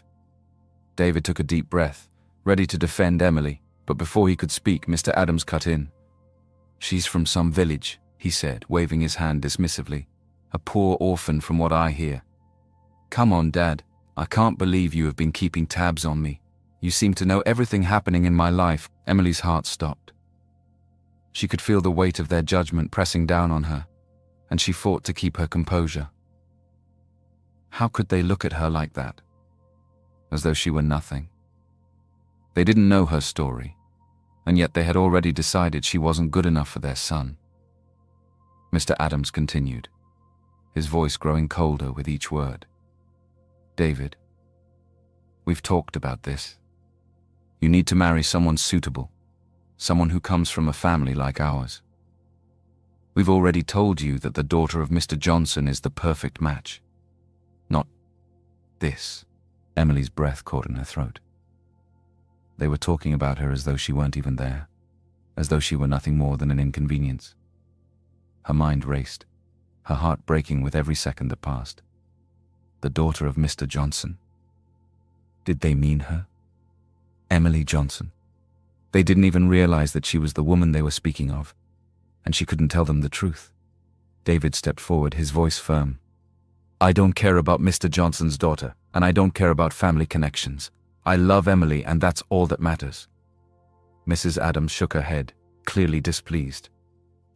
David took a deep breath, ready to defend Emily, but before he could speak, Mr. Adams cut in. "She's from some village," he said, waving his hand dismissively. "A poor orphan from what I hear." Come on, Dad. I can't believe you have been keeping tabs on me. You seem to know everything happening in my life." Emily's heart stopped. She could feel the weight of their judgment pressing down on her, and she fought to keep her composure. How could they look at her like that? As though she were nothing. They didn't know her story, and yet they had already decided she wasn't good enough for their son. Mr. Adams continued, his voice growing colder with each word. "David, we've talked about this. You need to marry someone suitable, someone who comes from a family like ours. We've already told you that the daughter of Mr. Johnson is the perfect match. Not this." Emily's breath caught in her throat. They were talking about her as though she weren't even there, as though she were nothing more than an inconvenience. Her mind raced, her heart breaking with every second that passed. The daughter of Mr. Johnson. Did they mean her? Emily Johnson. They didn't even realize that she was the woman they were speaking of, and she couldn't tell them the truth. David stepped forward, his voice firm. "I don't care about Mr. Johnson's daughter, and I don't care about family connections. I love Emily, and that's all that matters." Mrs. Adams shook her head, clearly displeased.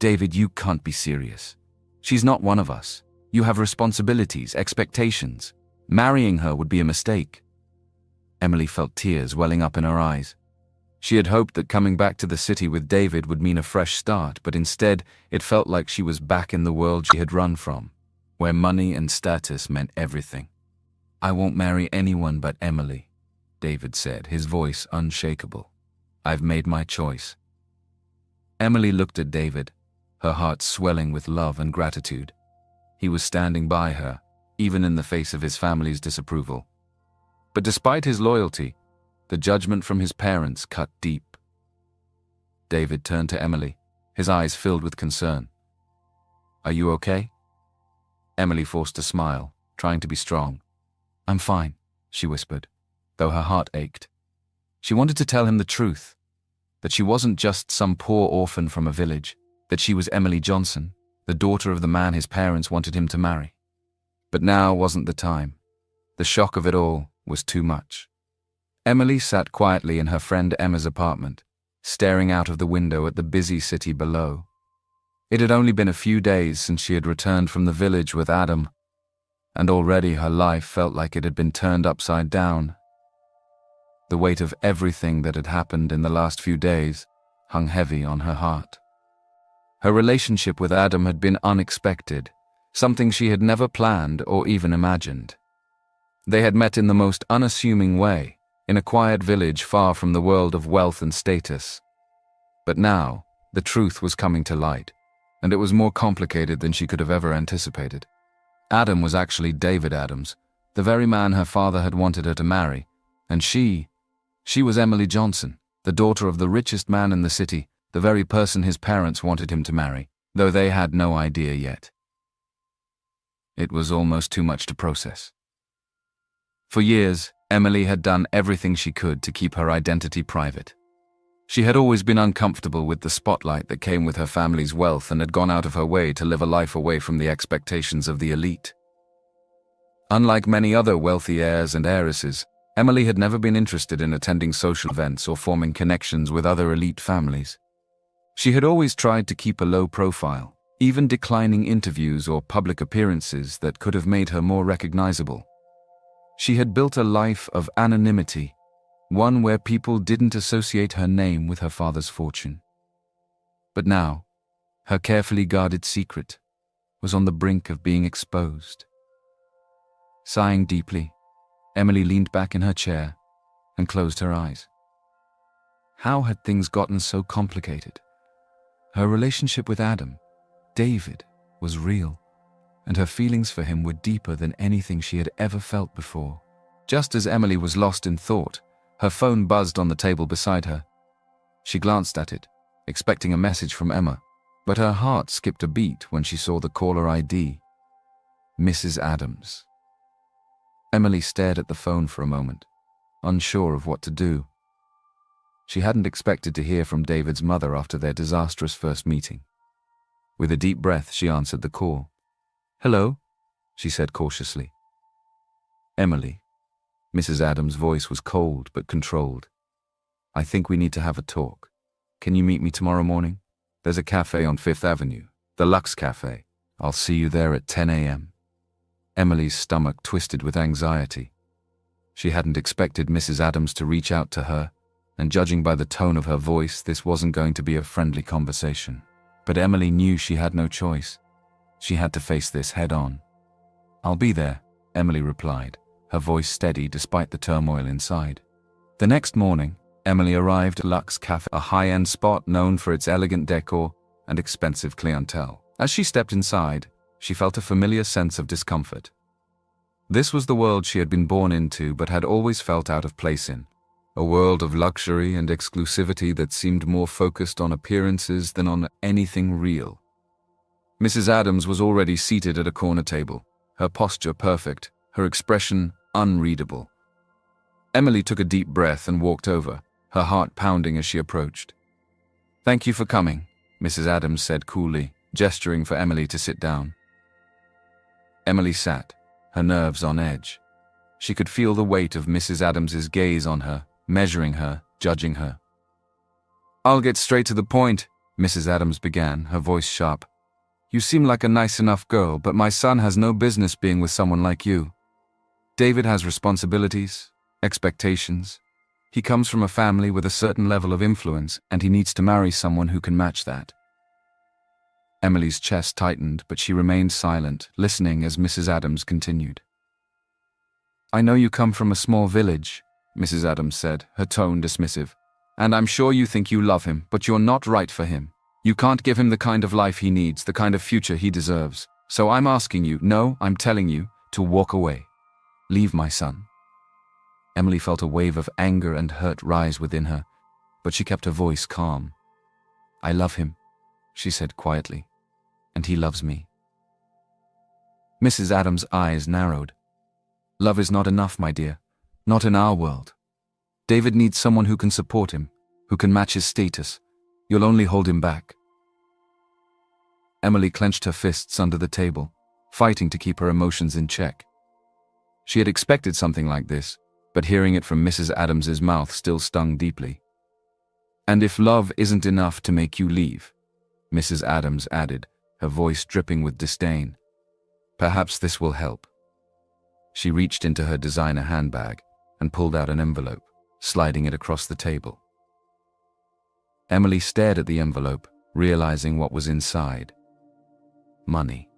"David, you can't be serious. She's not one of us. You have responsibilities, expectations. Marrying her would be a mistake." Emily felt tears welling up in her eyes. She had hoped that coming back to the city with David would mean a fresh start, but instead it felt like she was back in the world she had run from, where money and status meant everything. "I won't marry anyone but Emily," David said, his voice unshakable. "I've made my choice." Emily looked at David, her heart swelling with love and gratitude. He was standing by her, even in the face of his family's disapproval. But despite his loyalty, the judgment from his parents cut deep. David turned to Emily, his eyes filled with concern. "Are you okay?" Emily forced a smile, trying to be strong. "I'm fine," she whispered, though her heart ached. She wanted to tell him the truth, that she wasn't just some poor orphan from a village, that she was Emily Johnson, the daughter of the man his parents wanted him to marry. But now wasn't the time. The shock of it all was too much. Emily sat quietly in her friend Emma's apartment, staring out of the window at the busy city below. It had only been a few days since she had returned from the village with Adam, and already her life felt like it had been turned upside down. The weight of everything that had happened in the last few days hung heavy on her heart. Her relationship with Adam had been unexpected, something she had never planned or even imagined. They had met in the most unassuming way, in a quiet village far from the world of wealth and status. But now, the truth was coming to light, and it was more complicated than she could have ever anticipated. Adam was actually David Adams, the very man her father had wanted her to marry, and she was Emily Johnson, the daughter of the richest man in the city, the very person his parents wanted him to marry, though they had no idea yet. It was almost too much to process. For years, Emily had done everything she could to keep her identity private. She had always been uncomfortable with the spotlight that came with her family's wealth and had gone out of her way to live a life away from the expectations of the elite. Unlike many other wealthy heirs and heiresses, Emily had never been interested in attending social events or forming connections with other elite families. She had always tried to keep a low profile, even declining interviews or public appearances that could have made her more recognizable. She had built a life of anonymity, one where people didn't associate her name with her father's fortune. But now, her carefully guarded secret was on the brink of being exposed. Sighing deeply, Emily leaned back in her chair and closed her eyes. How had things gotten so complicated? Her relationship with Adam, David, was real, and her feelings for him were deeper than anything she had ever felt before. Just as Emily was lost in thought, her phone buzzed on the table beside her. She glanced at it, expecting a message from Emma, but her heart skipped a beat when she saw the caller ID. Mrs. Adams. Emily stared at the phone for a moment, unsure of what to do. She hadn't expected to hear from David's mother after their disastrous first meeting. With a deep breath, she answered the call. "Hello," she said cautiously. Emily. Mrs. Adams' voice was cold but controlled. I think we need to have a talk. Can you meet me tomorrow morning? There's a cafe on Fifth Avenue, the Lux Cafe. I'll see you there at 10 a.m. Emily's stomach twisted with anxiety. She hadn't expected Mrs. Adams to reach out to her, and judging by the tone of her voice, this wasn't going to be a friendly conversation. But Emily knew she had no choice. She had to face this head on. I'll be there, Emily replied, her voice steady despite the turmoil inside. The next morning, Emily arrived at Lux Cafe, a high-end spot known for its elegant decor and expensive clientele. As she stepped inside, she felt a familiar sense of discomfort. This was the world she had been born into but had always felt out of place in. A world of luxury and exclusivity that seemed more focused on appearances than on anything real. Mrs. Adams was already seated at a corner table, her posture perfect, her expression unreadable. Emily took a deep breath and walked over, her heart pounding as she approached. "Thank you for coming," Mrs. Adams said coolly, gesturing for Emily to sit down. Emily sat, her nerves on edge. She could feel the weight of Mrs. Adams's gaze on her, measuring her, judging her. "I'll get straight to the point," Mrs. Adams began, her voice sharp. "You seem like a nice enough girl, but my son has no business being with someone like you. David has responsibilities, expectations. He comes from a family with a certain level of influence, and he needs to marry someone who can match that." Emily's chest tightened, but she remained silent, listening as Mrs. Adams continued. "I know you come from a small village," Mrs. Adams said, her tone dismissive. "And I'm sure you think you love him, but you're not right for him. You can't give him the kind of life he needs, the kind of future he deserves. So I'm asking you, no, I'm telling you, to walk away. Leave my son." Emily felt a wave of anger and hurt rise within her, but she kept her voice calm. "I love him," she said quietly, "and he loves me." Mrs. Adams' eyes narrowed. "Love is not enough, my dear. Not in our world. David needs someone who can support him, who can match his status. You'll only hold him back." Emily clenched her fists under the table, fighting to keep her emotions in check. She had expected something like this, but hearing it from Mrs. Adams's mouth still stung deeply. "And if love isn't enough to make you leave," Mrs. Adams added, her voice dripping with disdain, "perhaps this will help." She reached into her designer handbag and pulled out an envelope, sliding it across the table. Emily stared at the envelope, realizing what was inside. Money.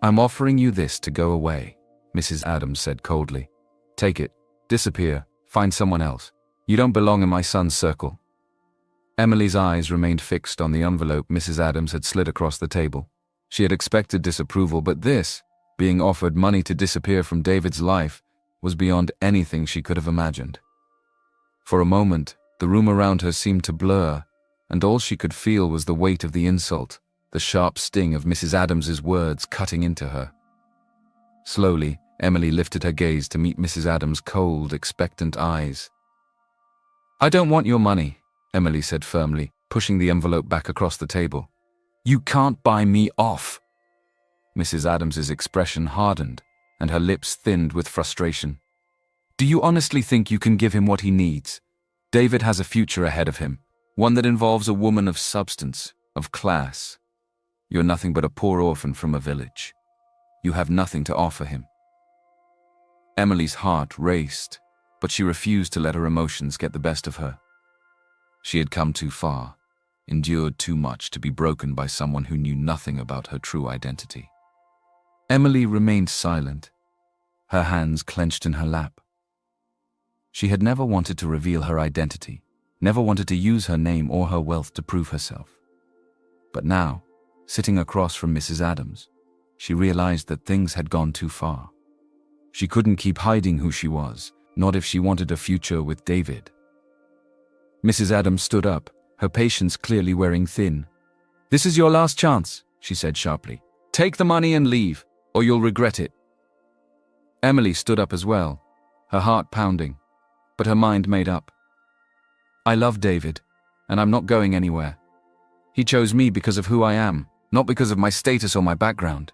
"I'm offering you this to go away," Mrs. Adams said coldly. "Take it, disappear, find someone else. You don't belong in my son's circle." Emily's eyes remained fixed on the envelope Mrs. Adams had slid across the table. She had expected disapproval, but this, being offered money to disappear from David's life, was beyond anything she could have imagined. For a moment, the room around her seemed to blur, and all she could feel was the weight of the insult, the sharp sting of Mrs. Adams's words cutting into her. Slowly, Emily lifted her gaze to meet Mrs. Adams' cold, expectant eyes. "I don't want your money," Emily said firmly, pushing the envelope back across the table. "You can't buy me off." Mrs. Adams's expression hardened, and her lips thinned with frustration. "Do you honestly think you can give him what he needs? David has a future ahead of him, one that involves a woman of substance, of class. You're nothing but a poor orphan from a village. You have nothing to offer him." Emily's heart raced, but she refused to let her emotions get the best of her. She had come too far, endured too much to be broken by someone who knew nothing about her true identity. Emily remained silent, her hands clenched in her lap. She had never wanted to reveal her identity, never wanted to use her name or her wealth to prove herself. But now, sitting across from Mrs. Adams, she realized that things had gone too far. She couldn't keep hiding who she was, not if she wanted a future with David. Mrs. Adams stood up, her patience clearly wearing thin. "This is your last chance," she said sharply. "Take the money and leave, or you'll regret it." Emily stood up as well, her heart pounding, but her mind made up. "I love David, and I'm not going anywhere. He chose me because of who I am, not because of my status or my background."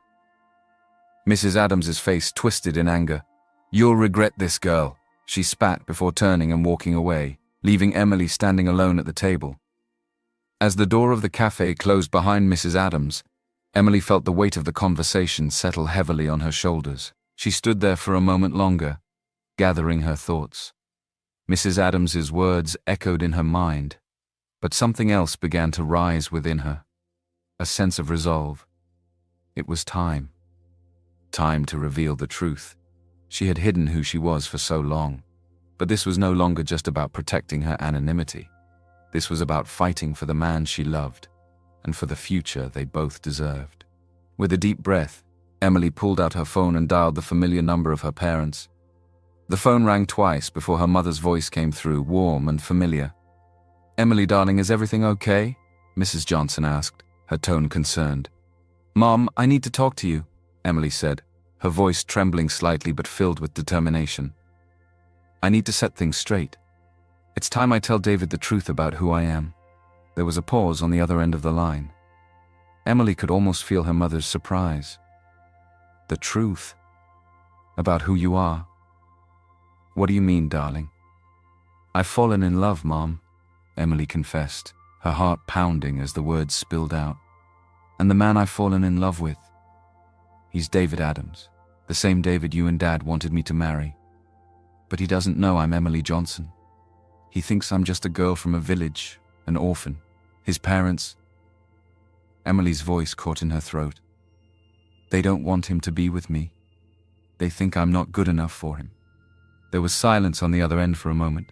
Mrs. Adams's face twisted in anger. "You'll regret this, girl," she spat before turning and walking away, leaving Emily standing alone at the table. As the door of the cafe closed behind Mrs. Adams, Emily felt the weight of the conversation settle heavily on her shoulders. She stood there for a moment longer, gathering her thoughts. Mrs. Adams's words echoed in her mind, but something else began to rise within her. A sense of resolve. It was time. Time to reveal the truth. She had hidden who she was for so long, but this was no longer just about protecting her anonymity. This was about fighting for the man she loved, and for the future they both deserved. With a deep breath, Emily pulled out her phone and dialed the familiar number of her parents. The phone rang twice before her mother's voice came through, warm and familiar. "Emily, darling, is everything okay?" Mrs. Johnson asked, her tone concerned. "Mom, I need to talk to you," Emily said, her voice trembling slightly but filled with determination. "I need to set things straight. It's time I tell David the truth about who I am." There was a pause on the other end of the line. Emily could almost feel her mother's surprise. "The truth? About who you are? What do you mean, darling?" "I've fallen in love, Mom," Emily confessed, her heart pounding as the words spilled out. "And the man I've fallen in love with, he's David Adams, the same David you and Dad wanted me to marry. But he doesn't know I'm Emily Johnson. He thinks I'm just a girl from a village, an orphan. His parents..." Emily's voice caught in her throat. "They don't want him to be with me. They think I'm not good enough for him." There was silence on the other end for a moment,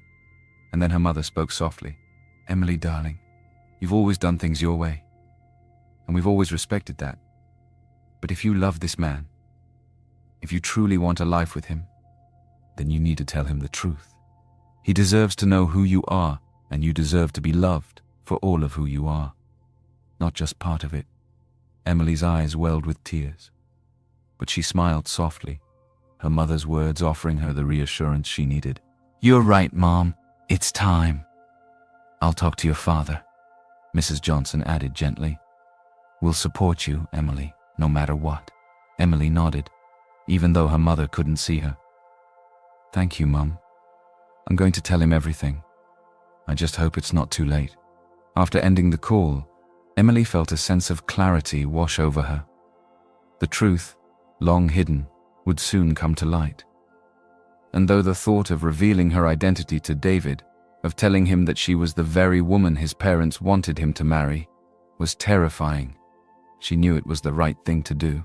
and then her mother spoke softly. "Emily, darling, you've always done things your way, and we've always respected that. But if you love this man, if you truly want a life with him, then you need to tell him the truth. He deserves to know who you are, and you deserve to be loved for all of who you are, not just part of it." Emily's eyes welled with tears, but she smiled softly, her mother's words offering her the reassurance she needed. "You're right, Mom. It's time. I'll talk to your father," Mrs. Johnson added gently. "We'll support you, Emily, no matter what." Emily nodded, even though her mother couldn't see her. "Thank you, Mum. I'm going to tell him everything. I just hope it's not too late." After ending the call, Emily felt a sense of clarity wash over her. The truth, long hidden, would soon come to light. And though the thought of revealing her identity to David, of telling him that she was the very woman his parents wanted him to marry, was terrifying, she knew it was the right thing to do.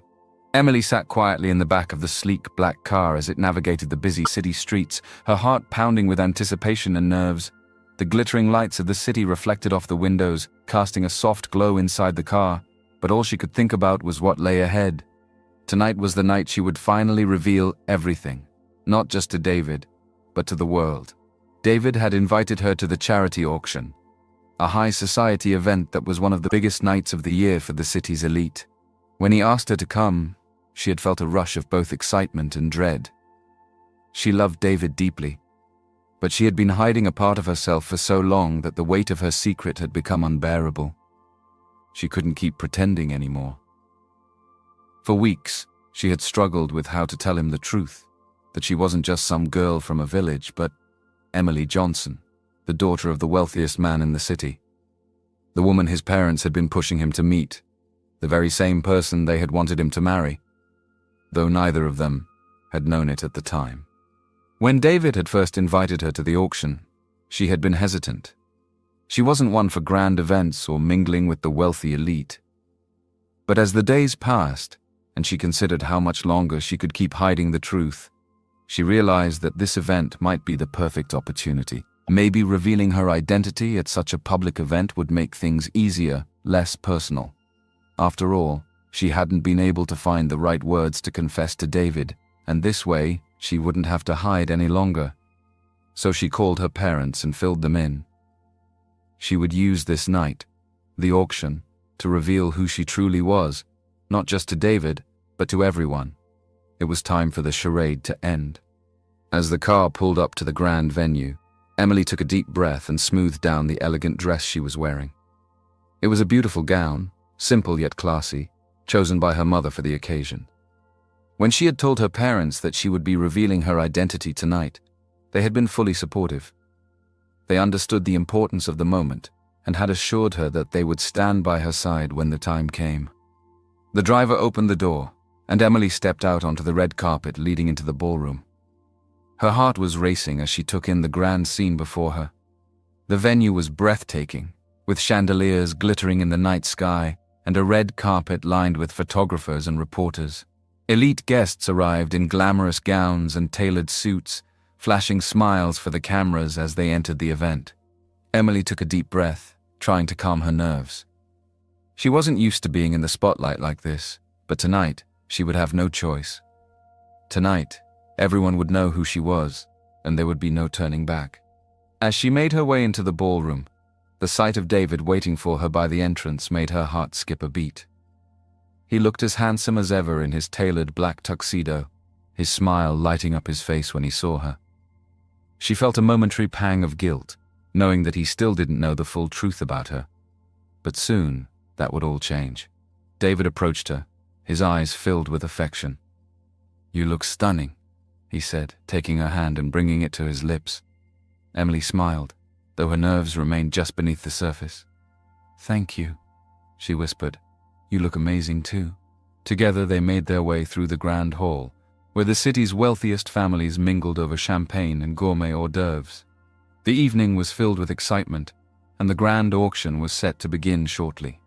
Emily sat quietly in the back of the sleek black car as it navigated the busy city streets, her heart pounding with anticipation and nerves. The glittering lights of the city reflected off the windows, casting a soft glow inside the car, but all she could think about was what lay ahead. Tonight was the night she would finally reveal everything, not just to David, but to the world. David had invited her to the charity auction, a high society event that was one of the biggest nights of the year for the city's elite. When he asked her to come, she had felt a rush of both excitement and dread. She loved David deeply, but she had been hiding a part of herself for so long that the weight of her secret had become unbearable. She couldn't keep pretending anymore. For weeks, she had struggled with how to tell him the truth, that she wasn't just some girl from a village, but Emily Johnson, the daughter of the wealthiest man in the city. The woman his parents had been pushing him to meet, the very same person they had wanted him to marry, though neither of them had known it at the time. When David had first invited her to the auction, she had been hesitant. She wasn't one for grand events or mingling with the wealthy elite. But as the days passed, and she considered how much longer she could keep hiding the truth, she realized that this event might be the perfect opportunity. Maybe revealing her identity at such a public event would make things easier, less personal. After all, she hadn't been able to find the right words to confess to David, and this way, she wouldn't have to hide any longer. So she called her parents and filled them in. She would use this night, the auction, to reveal who she truly was, not just to David, but to everyone. It was time for the charade to end. As the car pulled up to the grand venue, Emily took a deep breath and smoothed down the elegant dress she was wearing. It was a beautiful gown, simple yet classy, chosen by her mother for the occasion. When she had told her parents that she would be revealing her identity tonight, they had been fully supportive. They understood the importance of the moment and had assured her that they would stand by her side when the time came. The driver opened the door, and Emily stepped out onto the red carpet leading into the ballroom. Her heart was racing as she took in the grand scene before her. The venue was breathtaking, with chandeliers glittering in the night sky and a red carpet lined with photographers and reporters. Elite guests arrived in glamorous gowns and tailored suits, flashing smiles for the cameras as they entered the event. Emily took a deep breath, trying to calm her nerves. She wasn't used to being in the spotlight like this, but tonight, she would have no choice. Tonight, everyone would know who she was, and there would be no turning back. As she made her way into the ballroom, the sight of David waiting for her by the entrance made her heart skip a beat. He looked as handsome as ever in his tailored black tuxedo, his smile lighting up his face when he saw her. She felt a momentary pang of guilt, knowing that he still didn't know the full truth about her. But soon, that would all change. David approached her, his eyes filled with affection. "You look stunning," he said, taking her hand and bringing it to his lips. Emily smiled, though her nerves remained just beneath the surface. "Thank you," she whispered. "You look amazing too." Together they made their way through the grand hall, where the city's wealthiest families mingled over champagne and gourmet hors d'oeuvres. The evening was filled with excitement, and the grand auction was set to begin shortly.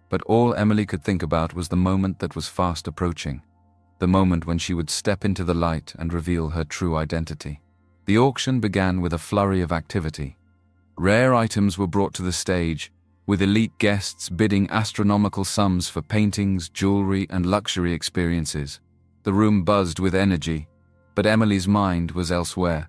But all Emily could think about was the moment that was fast approaching, the moment when she would step into the light and reveal her true identity. The auction began with a flurry of activity. Rare items were brought to the stage, with elite guests bidding astronomical sums for paintings, jewelry, and luxury experiences. The room buzzed with energy, but Emily's mind was elsewhere.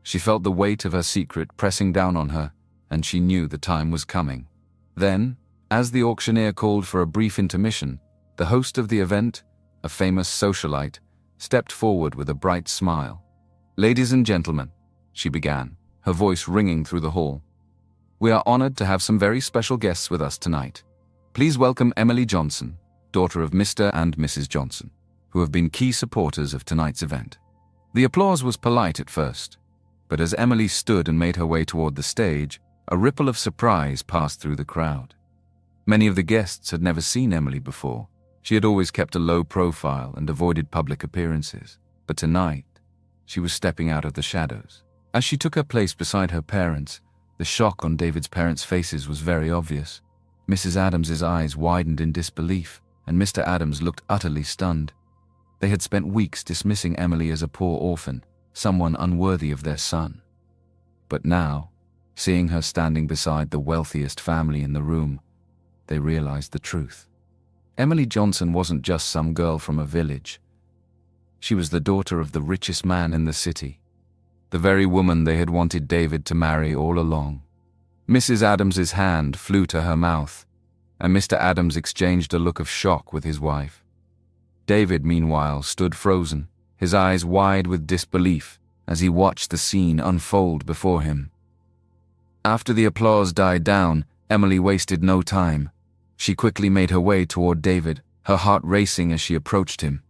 She felt the weight of her secret pressing down on her, and she knew the time was coming. Then, as the auctioneer called for a brief intermission, the host of the event, a famous socialite, stepped forward with a bright smile. "Ladies and gentlemen," she began, her voice ringing through the hall, "we are honored to have some very special guests with us tonight. Please welcome Emily Johnson, daughter of Mr. and Mrs. Johnson, who have been key supporters of tonight's event." The applause was polite at first, but as Emily stood and made her way toward the stage, a ripple of surprise passed through the crowd. Many of the guests had never seen Emily before. She had always kept a low profile and avoided public appearances, but tonight, she was stepping out of the shadows. As she took her place beside her parents, the shock on David's parents' faces was very obvious. Mrs. Adams's eyes widened in disbelief, and Mr. Adams looked utterly stunned. They had spent weeks dismissing Emily as a poor orphan, someone unworthy of their son. But now, seeing her standing beside the wealthiest family in the room, they realized the truth. Emily Johnson wasn't just some girl from a village. She was the daughter of the richest man in the city, the very woman they had wanted David to marry all along. Mrs. Adams's hand flew to her mouth, and Mr. Adams exchanged a look of shock with his wife. David, meanwhile, stood frozen, his eyes wide with disbelief as he watched the scene unfold before him. After the applause died down, Emily wasted no time. She quickly made her way toward David, her heart racing as she approached him.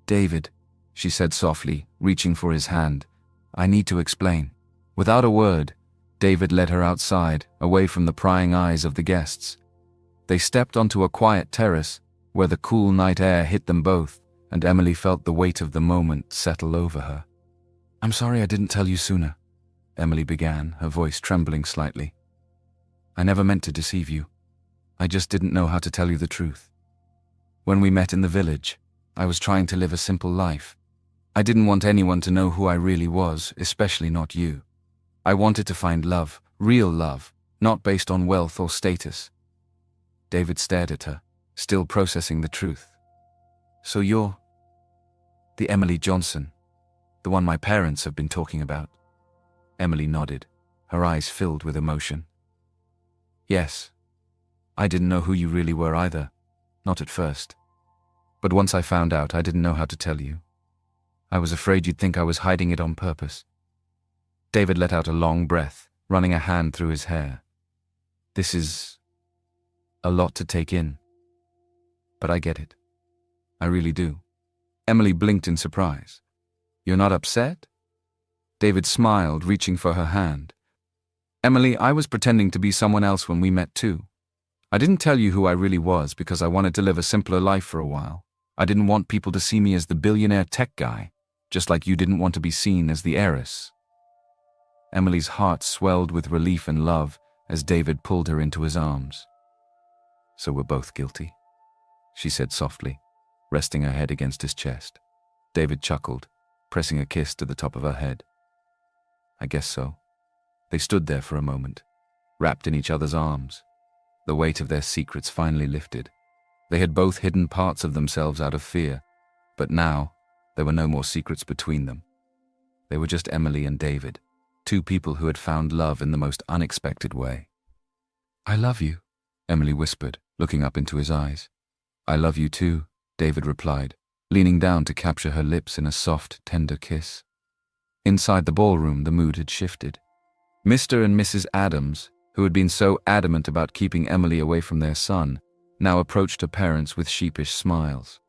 "David," she said softly, reaching for his hand, "I need to explain." Without a word, David led her outside, away from the prying eyes of the guests. They stepped onto a quiet terrace, where the cool night air hit them both, and Emily felt the weight of the moment settle over her. "I'm sorry I didn't tell you sooner," Emily began, her voice trembling slightly. "I never meant to deceive you. I just didn't know how to tell you the truth. When we met in the village, I was trying to live a simple life. I didn't want anyone to know who I really was, especially not you. I wanted to find love, real love, not based on wealth or status." David stared at her, still processing the truth. "So you're the Emily Johnson, the one my parents have been talking about?" Emily nodded, her eyes filled with emotion. "Yes. I didn't know who you really were either, not at first. But once I found out, I didn't know how to tell you. I was afraid you'd think I was hiding it on purpose." David let out a long breath, running a hand through his hair. "This is a lot to take in. But I get it. I really do." Emily blinked in surprise. You're not upset? David smiled, reaching for her hand. Emily, I was pretending to be someone else when we met too. I didn't tell you who I really was because I wanted to live a simpler life for a while. I didn't want people to see me as the billionaire tech guy, just like you didn't want to be seen as the heiress. Emily's heart swelled with relief and love as David pulled her into his arms. So we're both guilty, she said softly, resting her head against his chest. David chuckled, pressing a kiss to the top of her head. I guess so. They stood there for a moment, wrapped in each other's arms. The weight of their secrets finally lifted. They had both hidden parts of themselves out of fear, but now there were no more secrets between them. They were just Emily and David, two people who had found love in the most unexpected way. I love you, Emily whispered, looking up into his eyes. I love you too, David replied, leaning down to capture her lips in a soft, tender kiss. Inside the ballroom, the mood had shifted. Mr. and Mrs. Adams, who had been so adamant about keeping Emily away from their son, now approached her parents with sheepish smiles.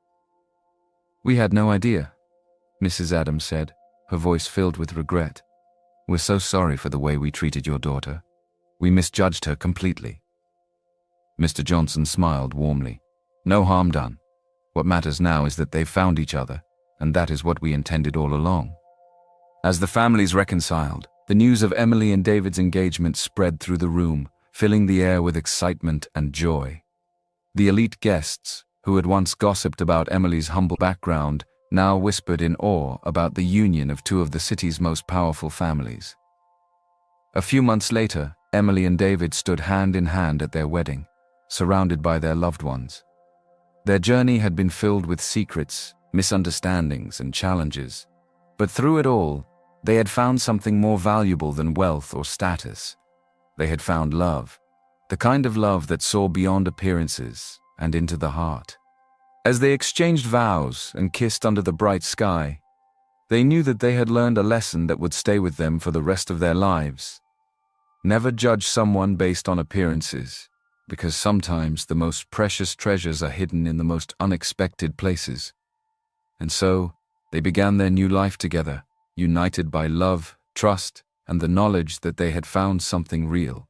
We had no idea, Mrs. Adams said, her voice filled with regret. We're so sorry for the way we treated your daughter. We misjudged her completely. Mr. Johnson smiled warmly. No harm done. What matters now is that they've found each other, and that is what we intended all along. As the families reconciled, the news of Emily and David's engagement spread through the room, filling the air with excitement and joy. The elite guests, who had once gossiped about Emily's humble background, now whispered in awe about the union of two of the city's most powerful families. A few months later, Emily and David stood hand in hand at their wedding, surrounded by their loved ones. Their journey had been filled with secrets, misunderstandings, and challenges, but through it all, they had found something more valuable than wealth or status. They had found love, the kind of love that saw beyond appearances and into the heart. As they exchanged vows and kissed under the bright sky, they knew that they had learned a lesson that would stay with them for the rest of their lives. Never judge someone based on appearances, because sometimes the most precious treasures are hidden in the most unexpected places. And so, they began their new life together, united by love, trust, and the knowledge that they had found something real.